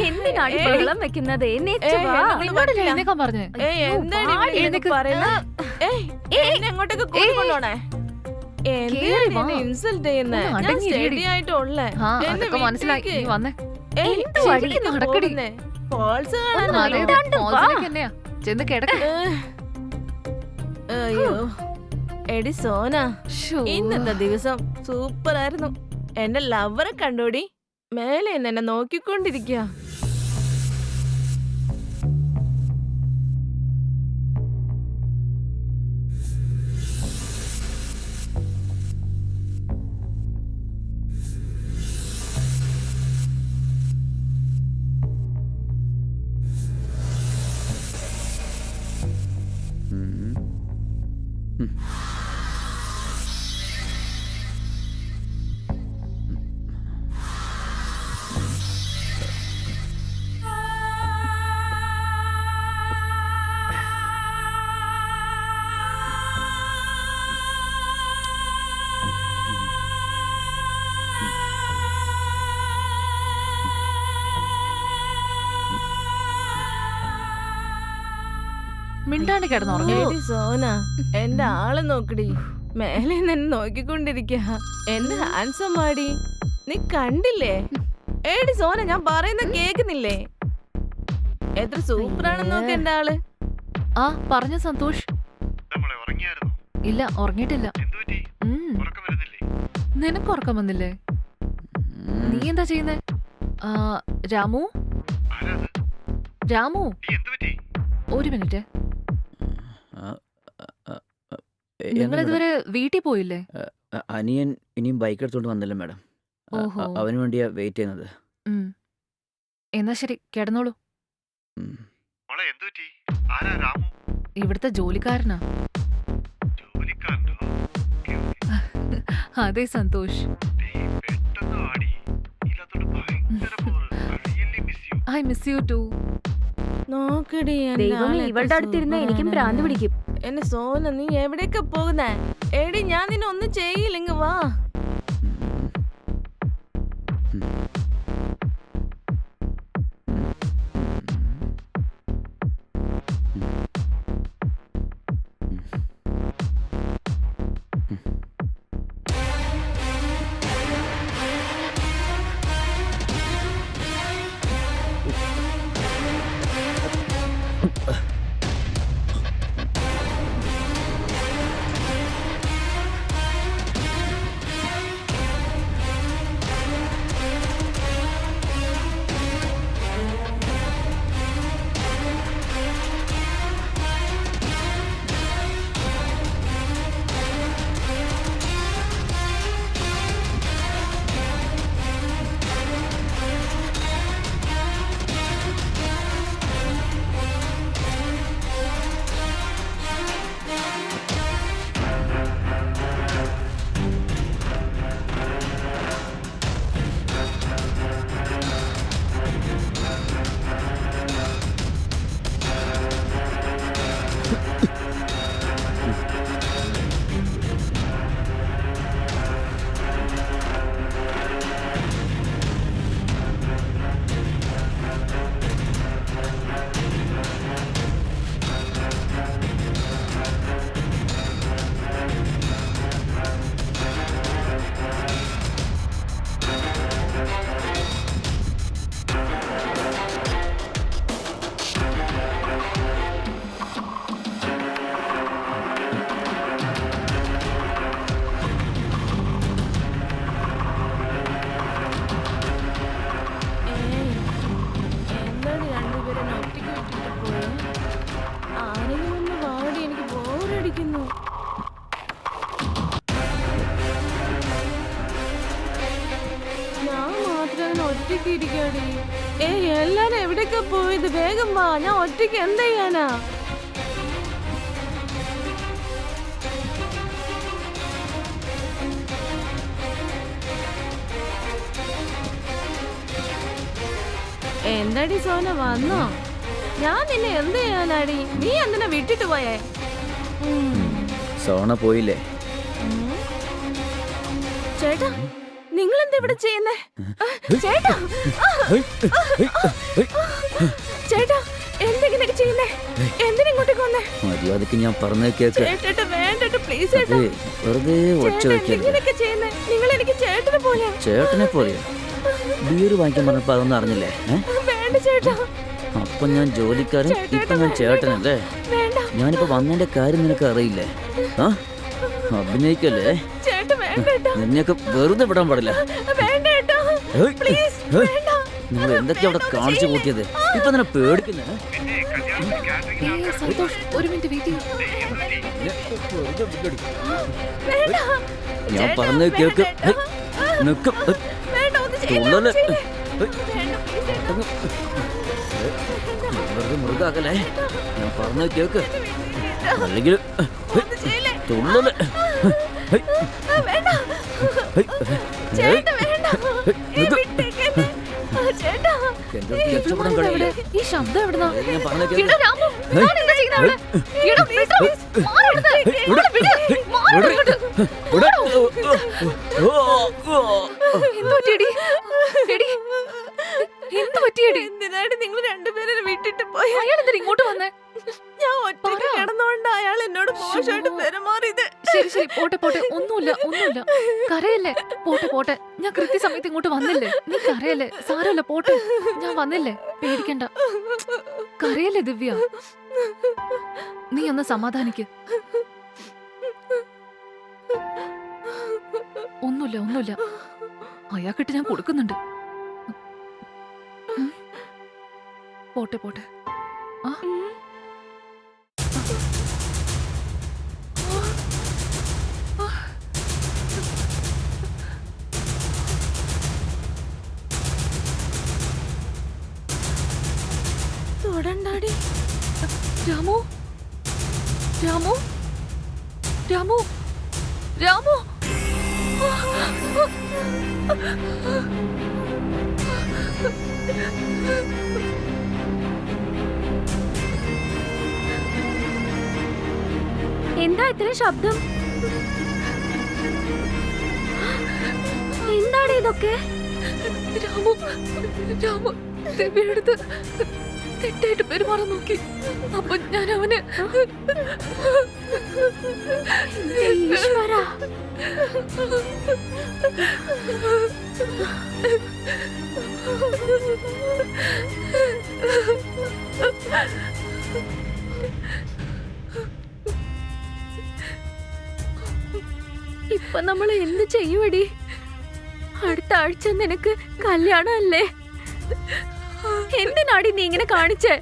എന്തിനാണ് ഏയ്. വെള്ളം വെക്കുന്നത്? എഴുന്നേറ്റ് വാ. നിന്നോടല്ലേ എഴുന്നേക്കാൻ പറഞ്ഞേ? എന്താണ് വാടി, ഇവിടെ എഴുന്നേക്ക്. പറയുന്നത്? എന്നെ അങ്ങോട്ടേക്ക് കൂട്ടിക്കൊണ്ടോണേ. കേറി വാ. എന്തിനാ ഇൻസൾട്ട് ചെയ്യുന്നേ? ഒന്ന് ഞാൻ അടങ്ങി സ്റ്റഡി ഇരിടി. ആയിട്ടുള്ളേ. ആ അതൊക്കെ മനസ്സിലായി. നീ വന്നേ. എന്തുവാടി? നടക്കടി. ഫോൾസ് അതേ, ഇതാണ്ട് വാ. ഫോൾസിലേക്ക് തന്നെയാ. ചെന്ന് കിടക്ക്. അയ്യോ എടി സോന, ശ്ശോ. ഇന്നത്തെ ദിവസം സൂപ്പർ ആയിരുന്നു. എന്റെ ലവറെ കണ്ടോടി, മേലെ എന്നെ നോക്കിക്കൊണ്ടിരിക്കുക. ഉം. ഉം. മിണ്ടാണ്ട് കിടന്നുറങ്ങോ? എടി സോന, എന്റെ ആളെ നോക്കടി, മേലെ എന്നെ നോക്കിക്കൊണ്ടിരിക്കുക. എന്റെ ഹാൻസം ആടി, നീ കണ്ടില്ലേ? എടി സോന, ഞാൻ പറയുന്ന കേക്കുന്നില്ലേ? എത്ര സൂപ്പറാണെന്ന് നോക്ക് എന്റെ ആള്. ആ പറഞ്ഞു സന്തോഷ്. നമ്മളെ ഉറങ്ങിയായിരുന്നോ? ഇല്ല ഉറങ്ങിയിട്ടില്ല. എന്തു പറ്റി? ഉം. ഉറക്കം വരുന്നില്ലേ? നിനക്ക് ഉറക്കം വന്നില്ലേ? നീ എന്താ ചെയ്യുന്നേ? ആ, രാമു ആരാ അത്? രാമു നീ എന്തു പറ്റി? ഒരു മിനിറ്റ്. നിങ്ങൾ എന്താ ഇതുവരെ വീട്ടിൽ പോയില്ലേ? മാഡം? അനിയൻ ഇനിയും ബൈക്ക് എടുത്തോണ്ട് വന്നില്ല മാഡം. ഓഹോ. അവന് വേണ്ടിയാ വെയിറ്റ് ചെയ്യുന്നത്. ഉം. എന്നാ ശരി കിടന്നോളൂ. ഉം. മോളെ എന്തു പറ്റി? ആരാ രാമു? ഇവിടുത്തെ ജോലിക്കാരനാ. ജോലിക്കാരനോ? Okay, okay. അതെ സന്തോഷ്. നീ പെട്ടെന്ന് വാടി. ഇല്ലാത്തോണ്ട് ഭയങ്കര bore. I really miss you. I miss you too. നോക്കടി എന്റെ ദൈവമേ, ആള് ഇവളുടെ എത്ര അടുത്തിരുന്ന എനിക്കും സൂപ്പറാണെന്ന്. ഭ്രാന്ത് പിടിക്കും. എന്നെ സോന, നീ എവിടേക്കാ പോകുന്നേ? എടി ഞാൻ നിന്നെ ഒന്നും ചെയ്യില്ലെങ്കി വാ. ഒറ്റയ്ക്ക് ഇരിക്കാടി. എല്ലാരും എവിടേക്കാ പോയത്? വേഗം വാ, ഞാൻ ഒറ്റയ്ക്ക് എന്ത് ചെയ്യാനാ? എന്താടി സോന വന്നോ? ഞാൻ നിന്നെ എന്ത് ചെയ്യാനാടി? നീ എന്തിനാ വിട്ടിട്ട് പോയേ? സോണ പോയില്ലേ? ചേട്ടാ നിങ്ങൾ എന്താ ഇവിടെ ചെയ്യുന്നേ? ചേട്ടാ ചേട്ടാ എന്തെങ്കിലും ചെയ്യുന്നേ? എന്തിനാ ഇങ്ങോട്ടേക്ക് വന്നേ? മര്യാദക്ക് ഞാൻ പറഞ്ഞ കേക്ക്. ചേട്ടാ വേണ്ടട്ടോ പ്ലീസ് ചേട്ടാ. വെറുതെ ഒച്ച വെക്കരുത്. എന്തിനൊക്കെ ചെയ്യുന്നേ? നിങ്ങൾ എനിക്ക് ചേട്ടനെ പോലെ. ചേട്ടനെ പോലെയോ? ബിയർ വാങ്ങിക്കാൻ പറഞ്ഞപ്പോ അതൊന്നും അറിഞ്ഞില്ലേ? വേണ്ട ചേട്ടാ. അപ്പൊ ഞാൻ ജോലിക്കാരൻ, ഇപ്പൊ ഞാൻ ചേട്ടനല്ലേ? വേണ്ട ഞാനിപ്പോ വന്നതിന്റെ കാര്യം നിനക്ക് അറിയില്ലേ? ആ അഭിനയിക്കല്ലേ? ചേട്ടാ വേണ്ട. നിന്നെയൊക്കെ വെറുതെ വിടാൻ പാടില്ല. വേണ്ട ചേട്ടാ പ്ലീസ് വേണ്ട. നിങ്ങൾ എന്തൊക്കെയാ അവിടെ കാണിച്ചു കൂട്ടിയത്? ഇപ്പൊ നിന്നെ പേടിക്കുന്നേ? പിന്നെ കല്യാണത്തിന് കാറ്ററിംഗ് സന്തോഷ് ഒരു മിനിറ്റ് വെയിറ്റ് വേണ്ട ഞാൻ പറഞ്ഞത് കേക്ക്. നിക്ക്. വേണ്ട ഒന്ന് തുള്ളല്. വേണ്ട പ്ലീസ് ചേട്ടാ. വെറുതെ മൃഗാക്കല്ലേ? ഞാൻ പറഞ്ഞത് കേക്ക്. അല്ലെങ്കിൽ തുള്ളല്. വേണ്ട ചേട്ടാ വേണ്ട. വിട്ടേക്കല്ലേ ചേട്ടാ. എന്റെ അടുത്ത് രക്ഷപ്പെടാൻ കഴിയില്ല. ഈ ശബ്ദം എവിടുന്നാ? ഞാൻ പറഞ്ഞത് എടാ കേക്ക്. രാമു, ഞാൻ എന്താ ചെയ്യുന്നെ അവിടെ? എടാ വിട്ടോ, മാറ് ഇവിടുന്ന്. എടാ വിട്, മാറ് ഇങ്ങോട്ട്. എന്ത് പറ്റിയെടി? എടി, എന്ത് പറ്റിയെടി? എന്തിനാണ് നിങ്ങൾ രണ്ടുപേരും വിട്ടിട്ട് പോയി? അയാൾ എന്തിനാ ഇങ്ങോട്ട് വന്നേ? ഞാൻ ഒറ്റയ്ക്ക് കിടന്നുകൊണ്ട് അയാൾ എന്നോട് മോശമായിട്ട് പെരുമാറിയത്. ശരി ശരി പോട്ടെ പോട്ടെ, ഒന്നുമില്ല ഒന്നുമില്ല. കരയല്ലേ? പോട്ടെ പോട്ടെ, ഞാൻ കൃത്യസമയത്ത് ഇങ്ങോട്ട് വന്നില്ലേ? നീ കരയല്ലേ? സാരമില്ല പോട്ടെ, ഞാൻ വന്നില്ലേ? പേടിക്കണ്ട. കരയല്ലേ ദിവ്യ? നീ ഒന്ന് സമാധാനിക്ക്. ഒന്നുമില്ല ഒന്നുമില്ല, അയാൾക്കിട്ട് ഞാൻ കൊടുക്കുന്നുണ്ട്. പോട്ടെ പോട്ടെ. ആ തൊടണ്ടാടി. രാമു രാമു രാമു രാമു. എന്താ ഇത്ര ശബ്ദം? എന്താണ് ഇതൊക്കെ? രാമു രാമു ദിവ്യടുത്ത് തെറ്റായിട്ട് പെരുമാറാൻ നോക്കി. അപ്പൊ ഞാൻ അവന് ഈശ്വരാ. ഇപ്പൊ നമ്മൾ എന്ത് ചെയ്യുവടി? അടുത്ത ആഴ്ച നിനക്ക് കല്യാണം അല്ലേ? എന്തിനാടി നീ ഇങ്ങനെ കാണിച്ചേ?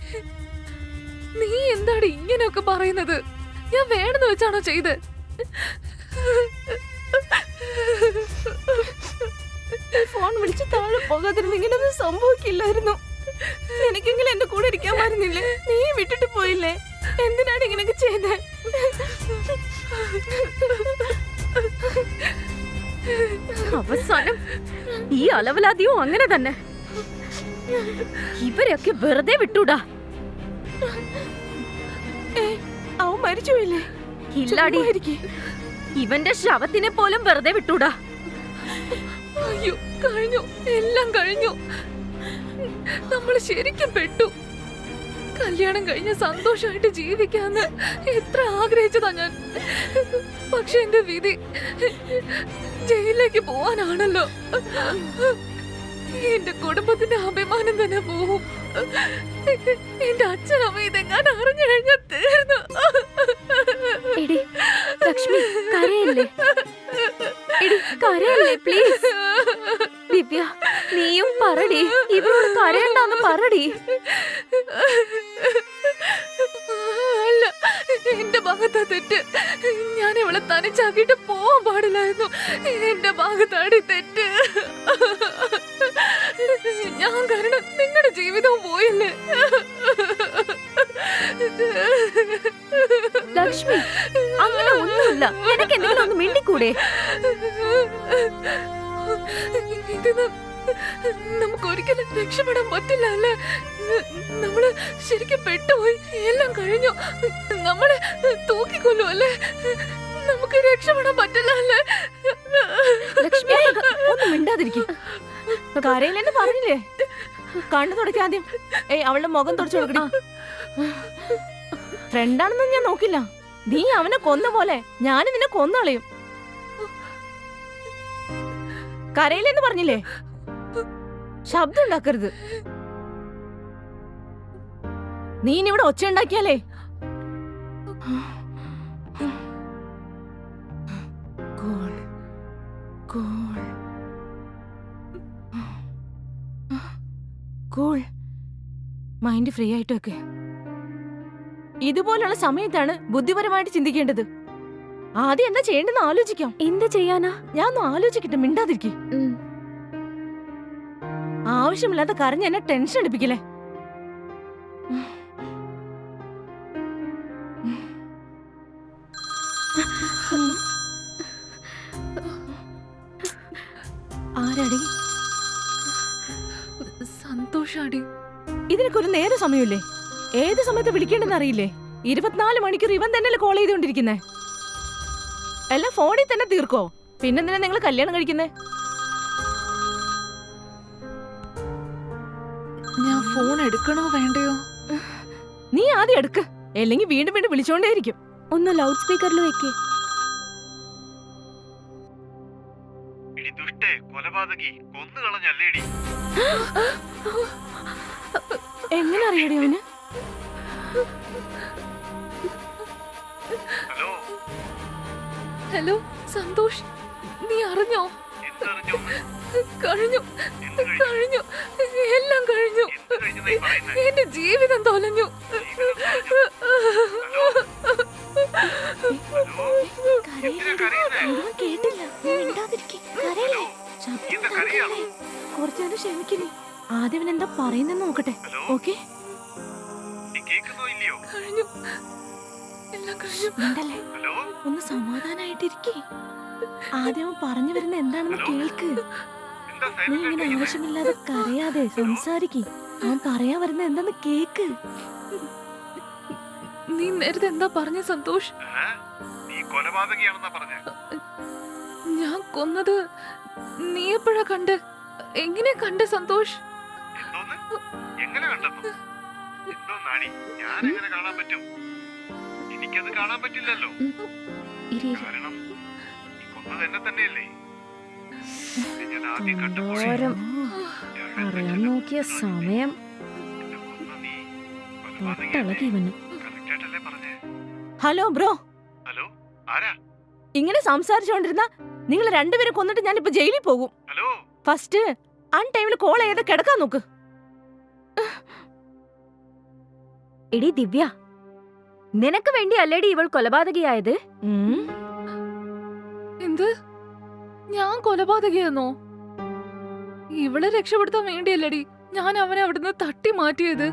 നീ എന്താണ് ഇങ്ങനെയൊക്കെ പറയുന്നത്? ഞാൻ വേണമെന്ന് വെച്ചാണോ ചെയ്ത്? ഫോൺ വിളിച്ച് താഴെ പോകാതിരുന്ന് ഇങ്ങനൊന്നും സംഭവിക്കില്ലായിരുന്നു. എനിക്കെങ്കിലും എന്റെ കൂടെ ഇരിക്കാൻ പറഞ്ഞില്ലേ? നീ വിട്ടിട്ട് പോയില്ലേ? എന്തിനാണ് ഇങ്ങനെയൊക്കെ ചെയ്തേ? അവസാനം ഈ അലവലാതിയും അങ്ങനെ തന്നെ. ഇവരെയൊക്കെ വെറുതെ വിട്ടൂടാ. അവൻ മരിച്ചുപോയില്ലേ? ഇല്ലാടി, ഇവന്റെ ശവത്തിനെ പോലും വെറുതെ വിട്ടൂടാ. അയ്യോ കഴിഞ്ഞു, എല്ലാം കഴിഞ്ഞു. നമ്മൾ ശരിക്കും പെട്ടു. കല്യാണം കഴിഞ്ഞ് സന്തോഷമായിട്ട് ജീവിക്കാന്ന് എത്ര ആഗ്രഹിച്ചതാ ഞാൻ. പക്ഷെ എന്റെ വിധി ജയിലിലേക്ക് പോവാനാണല്ലോ. എന്റെ കുടുംബത്തിന്റെ അഭിമാനം തന്നെ പോവും. എന്റെ അച്ഛനമ്മ ഇതെങ്ങാൻ അറിഞ്ഞു കഴിഞ്ഞാൽ തീർന്നു. എടി ലക്ഷ്മി കരയല്ലേ? എടി കരയല്ലേ പ്ലീസ്. ദിവ്യ നീയും പറടി, ഇവരോട് കരയണ്ടെന്ന് പറടി. അല്ല, എന്റെ ഭാഗത്താ തെറ്റ്. ഞാൻ ഇവളെ തനിച്ചാക്കിയിട്ട് പോവാൻ പാടില്ലായിരുന്നു. എന്റെ ഭാഗത്താടി തെറ്റ്. ഞാൻ കാരണം നിങ്ങളുടെ ജീവിതവും പോയല്ലേ. ലക്ഷ്മി അങ്ങനെ ഒന്നുമില്ല. നിനക്ക് എന്തെങ്കിലും ഒന്ന് മിണ്ടിക്കൂടെ? ഇതിന് നമുക്ക് ഒരിക്കലും രക്ഷപ്പെടാൻ പറ്റില്ല അല്ലേ? നമ്മള് ശരിക്കും പെട്ടുപോയി. എല്ലാം കഴിഞ്ഞു. നമ്മളെ തൂക്കിക്കൊല്ലും അല്ലേ? നമുക്ക് രക്ഷപ്പെടാൻ പറ്റില്ല അല്ലേ? ലക്ഷ്മി ഒന്ന് മിണ്ടാതിരിക്കും. കരയില്ലെന്ന് പറഞ്ഞില്ലേ? കണ്ണു തുടയ്ക്ക് ആദ്യം. അവളുടെ മുഖം തുടച്ചു കൊടുക്കടി. ഫ്രണ്ടാണെന്ന് ഞാൻ നോക്കില്ല. നീ അവനെ കൊന്ന പോലെ ഞാൻ നിന്നെ കൊന്നളയും. കരയില്ലെന്ന് പറഞ്ഞില്ലേ? ശബ്ദം ഉണ്ടാക്കരുത്. നീ ഇനി ഇവിടെ ഒച്ച ഉണ്ടാക്കിയാലേ കൂൾ മൈൻഡ് ഫ്രീ ആയിട്ട് വെക്ക്. ഇതുപോലുള്ള സമയത്താണ് ബുദ്ധിപരമായിട്ട് ചിന്തിക്കേണ്ടത്. ആദ്യം എന്താ ചെയ്യേണ്ടെന്ന് ആലോചിക്കാം. എന്ത് ചെയ്യാനാ? ഞാൻ ഒന്ന് ആലോചിക്കട്ടെ, മിണ്ടാതിരിക്കെ. ആവശ്യമില്ലാത്ത കരഞ്ഞ് എന്നെ ടെൻഷൻ എടുപ്പിക്കലേ. ആരാടി? സന്തോഷാടി. ഇതിനൊക്കെ ഒരു നേരെ സമയമില്ലേ? ഏത് സമയത്ത് വിളിക്കേണ്ടെന്ന് അറിയില്ലേ? 24 മണിക്കൂർ ഇവൻ തന്നെയല്ലേ കോൾ ചെയ്തോണ്ടിരിക്കുന്നേ. എല്ലാം ഫോണിൽ തന്നെ തീർക്കോ? പിന്നെന്തിനാ നിങ്ങൾ കല്യാണം കഴിക്കുന്നേ? ഞാൻ ഫോൺ എടുക്കണോ വേണ്ടയോ? നീ ആദ്യം എടുക്ക്, അല്ലെങ്കിൽ വീണ്ടും വീണ്ടും വിളിച്ചോണ്ടേയിരിക്കും. ഒന്ന് ലൗഡ് സ്പീക്കറിൽ വെക്കേ. എടി ദുഷ്ടേ, കൊലപാതകി, കൊന്നു കളഞ്ഞല്ലേടി? എങ്ങനെ അറിയടി അവന്? ഹലോ ഹലോ സന്തോഷ്, നീ അറിഞ്ഞോ? എന്തറിഞ്ഞു? കഴിഞ്ഞു, എന്ത് കഴിഞ്ഞു? കഴിഞ്ഞു, എല്ലാം കഴിഞ്ഞു. എന്ത് കഴിഞ്ഞെന്നാ ഈ പറയുന്നേ? എന്റെ ജീവിതം തൊലഞ്ഞു. ഹലോ എന്തിനാ കരയുന്നേ? കേട്ടില്ല. ഹലോ എന്താ കരയാണോ? കുറച്ചേരം ക്ഷമിക്കുന്നേ. ആദ്യം എന്താ പറയുന്നെന്ന് നോക്കട്ടെ. ഹലോ ഓക്കെ, നീ കേൾക്കുന്നോ ഇല്ലയോ? കഴിഞ്ഞു, എല്ലാം കഴിഞ്ഞു. മിണ്ടല്ലേ, ഹലോ ഒന്ന് സമാധാനായിട്ടിരിക്കേ. ആദ്യം അവൻ പറഞ്ഞു വരുന്ന എന്താണെന്ന് കേൾക്ക്. എന്താ നീ സൈലന്റ് ഇങ്ങനെ ആയിട്ടിരിക്കുന്നെ? ആവശ്യമില്ലാതെ കരയാതെ സംസാരിക്ക്. അവൻ പറയാൻ വരുന്ന എന്താന്ന് കേക്ക്. നീ നേരത്തെ എന്താ പറഞ്ഞ സന്തോഷ്? ഏ? നീ കൊലപാതകിയാണെന്നാ പറഞ്ഞേ? ഞാൻ കൊന്നത് നീ എപ്പോഴാ കണ്ട്? എങ്ങനെ കണ്ട് സന്തോഷ്? എന്തോന്ന്? എങ്ങനെ കണ്ടെന്നു? എന്തോന്നാടി, ഞാൻ എങ്ങനെ കാണാൻ പറ്റും? എനിക്കത് കാണാൻ പറ്റില്ലല്ലോ. കാരണം നീ കൊന്നത് എന്നെ തന്നെയല്ലേ? നിന്നെ ഞാൻ ആദ്യം കണ്ടപ്പോൾ കണ്ടോരം. ഞാൻ അറിയാൻ നോക്കിയ സമയം എന്നെ കൊന്ന നീ പൊട്ടളകി കൊലപാതകിയല്ലേ? ഇവന്. correct ആയിട്ടല്ലേ പറഞ്ഞേ? ഹലോ ബ്രോ, ഹലോ ആരാ? ഇങ്ങനെ സംസാരിച്ചോണ്ടിരുന്ന നിങ്ങൾ രണ്ടുപേരും കൊന്നിട്ട് ഞാനിപ്പോ ജയിലിൽ പോകും. ഹലോ ഫസ്റ്റ് അൺ ടൈമിൽ കോൾ ചെയ്ത് കിടക്കാൻ നോക്ക്. എടി ദിവ്യ, നിനക്ക് വേണ്ടി അല്ലേടി ഇവൾ കൊലപാതകിയായത്? എന്ത്? ഞാൻ കൊലപാതകയാന്നോ? ഇവളെ രക്ഷപ്പെടുത്താൻ വേണ്ടിയല്ലടി ഞാൻ അവനെ അവിടുന്ന് തട്ടി മാറ്റിയത്.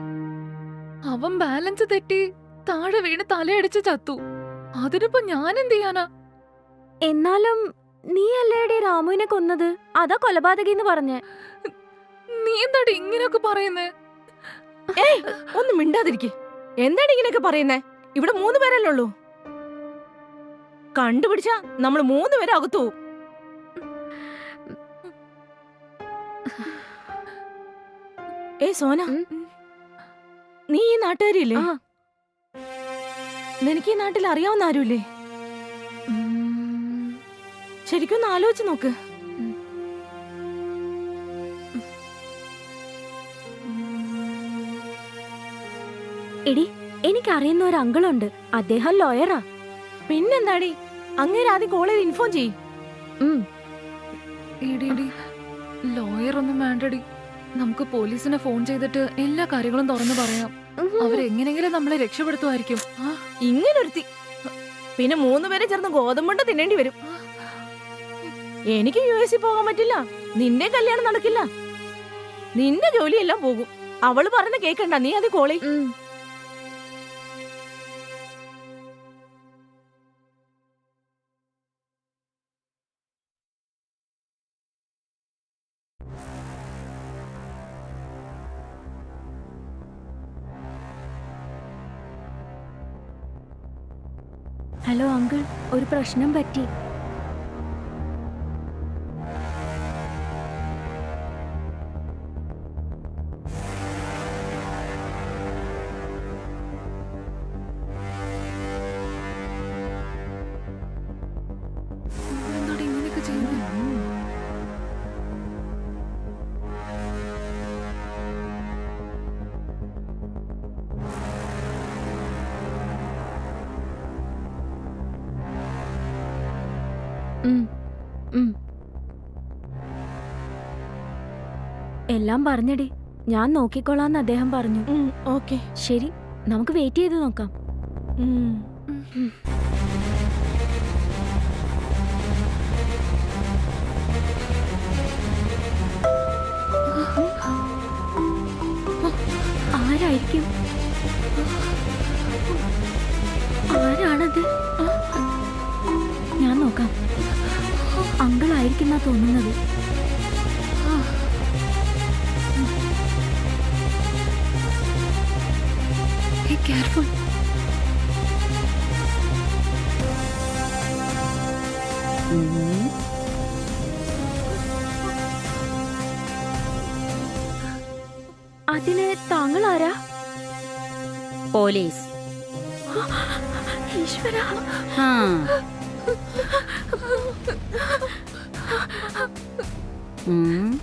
അവൻ ബാലൻസ് തെറ്റി താഴെ വീണ് തലയടിച്ച് ചത്തു. അതിനിപ്പോ ഞാൻ എന്ത് ചെയ്യാനാ? എന്നാലും നീ അല്ലേടി രാമുവിനെ കൊന്നത്? അതാ കൊലപാതകിന്ന് പറഞ്ഞേ. നീ എന്താടി ഇങ്ങനെയൊക്കെ പറയുന്നേ? ഏയ് ഒന്ന് മിണ്ടാതിരിക്കെ. എന്താണ് ഇങ്ങനെയൊക്കെ പറയുന്നേ? ഇവിടെ 3 പേരല്ലേ ഉള്ളൂ. കണ്ടുപിടിച്ചാ നമ്മൾ 3 പേരും അകത്തു പോവും. ഏയ് സോന, നീ ഈ നാട്ടുകാരില്ലേ? ആ. നിനക്ക് ഈ നാട്ടിൽ അറിയാവുന്ന ആരുമില്ലേ? ശരിക്കും ഒന്ന് ആലോചിച്ച് നോക്ക്. എടി, എനിക്കറിയുന്ന ഒരു അങ്കിളുണ്ട്. അദ്ദേഹം ലോയറാ. പിന്നെന്താടി, അങ്ങേര് ആദ്യം കോൾ ചെയ്ത് ഇൻഫോം ചെയ്യ്. എടി ലോയർ ഒന്നും വേണ്ടടി. നമുക്ക് പോലീസിനെ ഫോൺ ചെയ്തിട്ട് എല്ലാ കാര്യങ്ങളും തുറന്നു പറയാം. അവരെങ്ങനെങ്കിലും നമ്മളെ രക്ഷപ്പെടുത്തുമായിരിക്കും. ഇങ്ങനൊരുത്തി. പിന്നെ 3 പേരെ ചേർന്ന് ഗോതമ്പുണ്ട തിന്നേണ്ടി വരും. എനിക്ക് US പോകാൻ പറ്റില്ല. നിന്റെ കല്യാണം നടക്കില്ല. നിന്റെ ജോലിയെല്ലാം പോകും. അവള് പറഞ്ഞ കേക്കണ്ട, നീ അത് കോളി. ഹലോ അങ്കിൾ, ഒരു പ്രശ്നം പറ്റി. എന്താണ് ഇങ്ങനെയൊക്കെ ചെയ്യുന്നത്? ഉം, ഉം. എല്ലാം പറഞ്ഞടി, ഞാൻ നോക്കിക്കോളാന്ന് അദ്ദേഹം പറഞ്ഞു. ഓക്കെ. ശരി, നമുക്ക് വെയിറ്റ് ചെയ്ത് നോക്കാം. ആരായിരിക്കും? ആരാണത്? ഞാൻ നോക്കാം. അങ്കിൾ ആയിരിക്കുന്നാ തോന്നുന്നത്. കെയർഫുൾ. അതിന് താങ്കൾ ആരാ? പോലീസ്. ഈശ്വര. ആ. ഉം.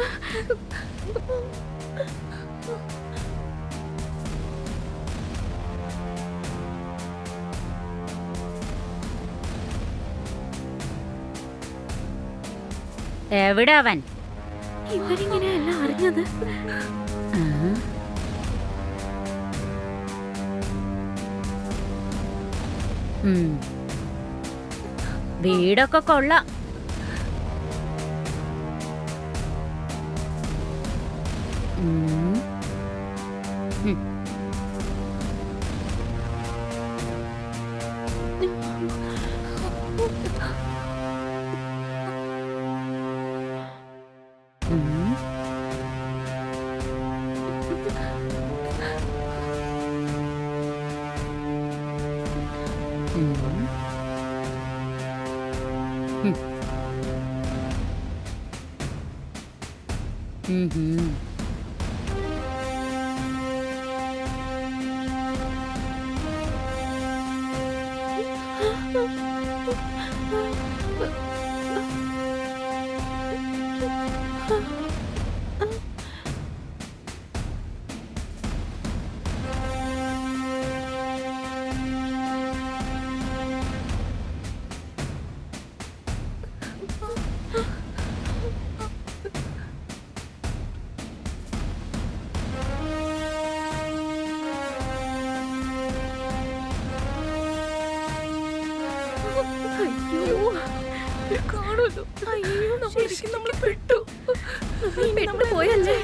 എവിടെ അവൻ? ഇവരിങ്ങനെയല്ല അറിഞ്ഞത്. ആ. ഉം. വീടൊക്കെ കൊള്ളാം. ഉം. ഉം. ഉം. ഉം. ഉം. ഉം. കാണുമല്ലോ. അയ്യോ, ശരിക്കും നമ്മൾ പെട്ടു. പെട്ടുപോയല്ലേ?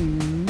ഉം.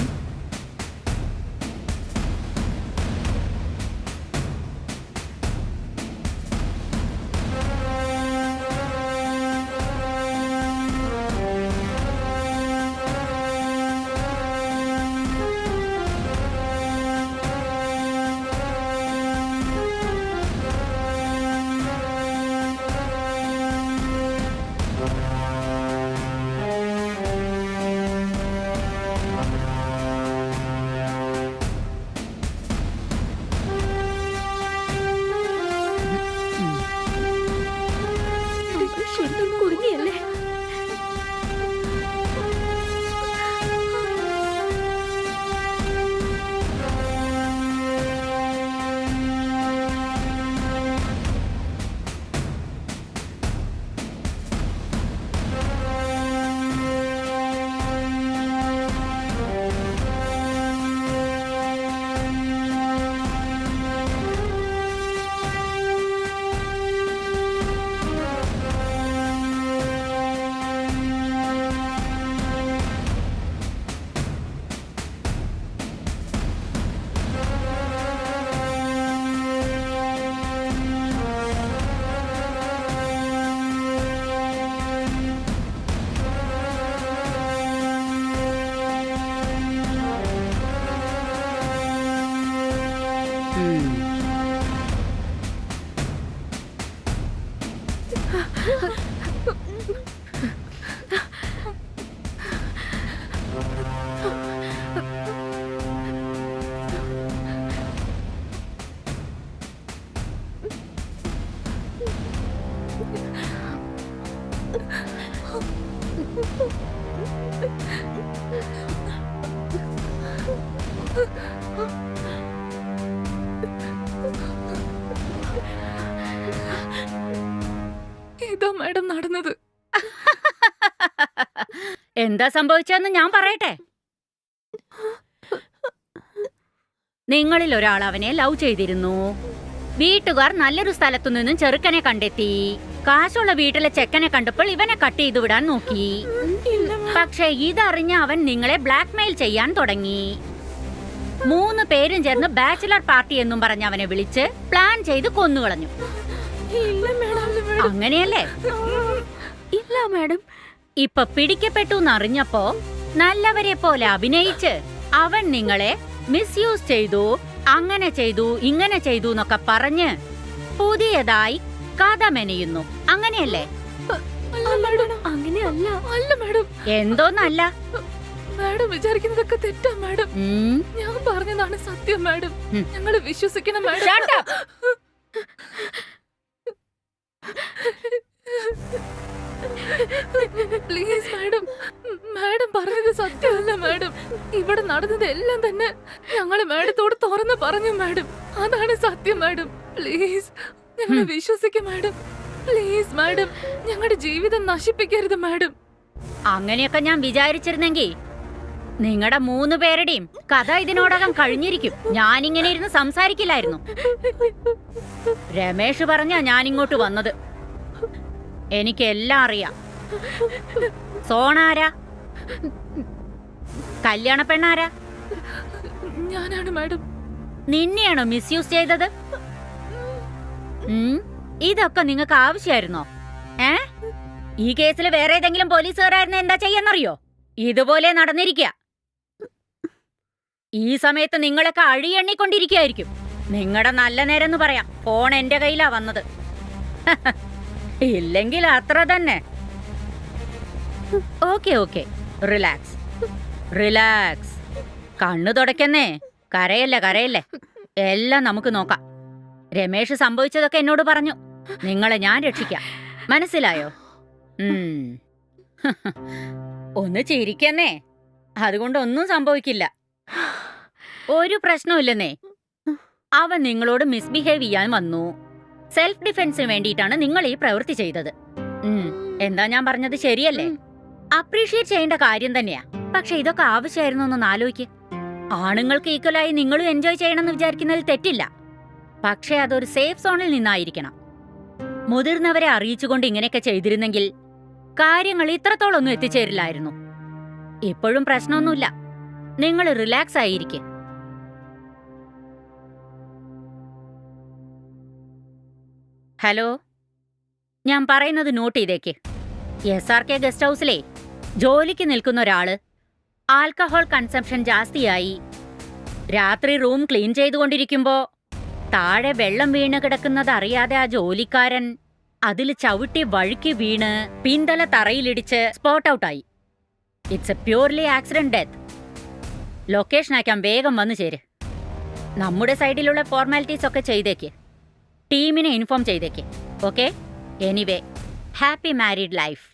ഇതാ മാഡം നടന്നത്. എന്താ സംഭവിച്ചതെന്ന് ഞാൻ പറയട്ടെ. നിങ്ങളിൽ ഒരാൾ അവനെ ലവ് ചെയ്തിരുന്നു. വീട്ടുകാർ നല്ലൊരു സ്ഥലത്തു നിന്നും ചെറുക്കനെ കണ്ടെത്തി. കാശുള്ള വീട്ടിലെ ചെക്കനെ കണ്ടപ്പോൾ ഇവനെ കട്ട് ചെയ്തു വിടാൻ നോക്കി. പക്ഷെ ഇതറിഞ്ഞ അവൻ നിങ്ങളെ ബ്ലാക്ക്മെയിൽ ചെയ്യാൻ തുടങ്ങി. 3 പേരും ചേർന്ന് ബാച്ചിലർ പാർട്ടി എന്നും പറഞ്ഞ് അവനെ വിളിച്ച് പ്ലാൻ ചെയ്ത് കൊന്നുകളഞ്ഞു. അങ്ങനെയല്ലേ? ഇല്ല മാഡം. ഇപ്പൊ പിടിക്കപ്പെട്ടു എന്നറിഞ്ഞപ്പോ നല്ലവരെ പോലെ അഭിനയിച്ച് അവൻ നിങ്ങളെ മിസ്യൂസ് ചെയ്തു, അങ്ങനെ ചെയ്തു, ഇങ്ങനെ ചെയ്തു എന്നൊക്കെ പറഞ്ഞ് പുതിയതായി കഥ മെനയുന്നു. അങ്ങനെയല്ലേ? അങ്ങനെയല്ല. അല്ല മാഡം, എന്തോന്നല്ല? മാഡം വിചാരിക്കുന്നതൊക്കെ തെറ്റാ മാഡം. ഞാൻ പറഞ്ഞതാണ് സത്യം മാഡം. ഞങ്ങള് വിശ്വസിക്കണം madam. Shut up. Please madam, madam പറഞ്ഞത് സത്യമല്ല മാഡം. ഇവിടെ നടന്നത് എല്ലാം തന്നെ ഞങ്ങള് മാഡത്തോട് തുറന്ന് പറഞ്ഞു മാഡം. അതാണ് സത്യം മാഡം. പ്ലീസ് ഞങ്ങളെ വിശ്വസിക്കും മാഡം. പ്ലീസ് മാഡം, ഞങ്ങളുടെ ജീവിതം നശിപ്പിക്കരുത് മാഡം. അങ്ങനെയൊക്കെ ഞാൻ വിചാരിച്ചിരുന്നെങ്കിൽ നിങ്ങളുടെ 3 പേരുടെയും കഥ ഇതിനോടകം കഴിഞ്ഞിരിക്കും. ഞാനിങ്ങനെ ഇരുന്ന് സംസാരിക്കില്ലായിരുന്നു. രമേശ് പറഞ്ഞാ ഞാനിങ്ങോട്ട് വന്നത്. എനിക്കെല്ലാം അറിയാം. സോണാരാ? കല്യാണ പെണ്ണാരാ? ഞാനാണ് മാഡം. നിന്നെയാണോ മിസ്യൂസ് ചെയ്തത്? ഇതൊക്കെ നിങ്ങൾക്ക് ആവശ്യമായിരുന്നോ? ഈ കേസിൽ വേറെ ഏതെങ്കിലും പോലീസുകാരായിരുന്നു എന്താ ചെയ്യാന്നറിയോ? ഇതുപോലെ നടന്നിരിക്കുക. ഈ സമയത്ത് നിങ്ങളൊക്കെ അഴിയെണ്ണിക്കൊണ്ടിരിക്കുകയായിരിക്കും. നിങ്ങളുടെ നല്ല നേരം എന്ന് പറയാം. ഫോൺ എന്റെ കയ്യിലാ വന്നത്. ഇല്ലെങ്കിൽ അത്ര തന്നെ. Okay okay, relax relax. കണ്ണു തുടയ്ക്കുന്നേ. കരയല്ലേ. എല്ലാം നമുക്ക് നോക്കാം. രമേശ് സംഭവിച്ചതൊക്കെ എന്നോട് പറഞ്ഞു. നിങ്ങളെ ഞാൻ രക്ഷിക്കാം. മനസ്സിലായോ? ഒന്ന് ചിരിക്കുന്നേ. അതുകൊണ്ട് ഒന്നും സംഭവിക്കില്ല. ഒരു പ്രശ്നമില്ലെന്നേ. അവൻ നിങ്ങളോട് മിസ്ബിഹേവ് ചെയ്യാൻ വന്നു. സെൽഫ് ഡിഫെൻസിന് വേണ്ടിയിട്ടാണ് നിങ്ങൾ ഈ പ്രവൃത്തി ചെയ്തത്. എന്താ ഞാൻ പറഞ്ഞത് ശരിയല്ലേ? അപ്രീഷിയേറ്റ് ചെയ്യേണ്ട കാര്യം തന്നെയാ. പക്ഷെ ഇതൊക്കെ ആവശ്യമായിരുന്നു എന്നൊന്ന് ആലോചിക്ക്. ആണുങ്ങൾക്ക് ഈക്വലായി നിങ്ങളും എൻജോയ് ചെയ്യണമെന്ന് വിചാരിക്കുന്നതിൽ തെറ്റില്ല. പക്ഷെ അതൊരു സേഫ് സോണിൽ നിന്നായിരിക്കണം. മുതിർന്നവരെ അറിയിച്ചുകൊണ്ട് ഇങ്ങനെയൊക്കെ ചെയ്തിരുന്നെങ്കിൽ കാര്യങ്ങൾ ഇത്രത്തോളം ഒന്നും എത്തിച്ചേരില്ലായിരുന്നു. ഇപ്പോഴും പ്രശ്നമൊന്നുമില്ല. നിങ്ങൾ റിലാക്സ് ആയിരിക്കെ. ഹലോ, ഞാൻ പറയുന്നത് നോട്ട് ചെയ്തേക്ക്. SRK ഗസ്റ്റ് ഹൗസിലെ ജോലിക്ക് നിൽക്കുന്ന ഒരാള് ആൽക്കഹോൾ കൺസംഷൻ ജാസ്തിയായി രാത്രി റൂം ക്ലീൻ ചെയ്തുകൊണ്ടിരിക്കുമ്പോ താഴെ വെള്ളം വീണ് കിടക്കുന്നത് അറിയാതെ ആ ജോലിക്കാരൻ അതിൽ ചവിട്ടി വഴുക്കി വീണ് പിന്തല തറയിലിടിച്ച് സ്പോട്ട് ഔട്ടായി. It's A purely accident death. Location അയക്കാൻ വേഗം വന്നു ചേര്. നമ്മുടെ സൈഡിലുള്ള ഫോർമാലിറ്റീസ് ഒക്കെ ചെയ്തേക്ക്. ടീമിനെ ഇൻഫോം ചെയ്തേക്ക്. Okay? Anyway, happy married life.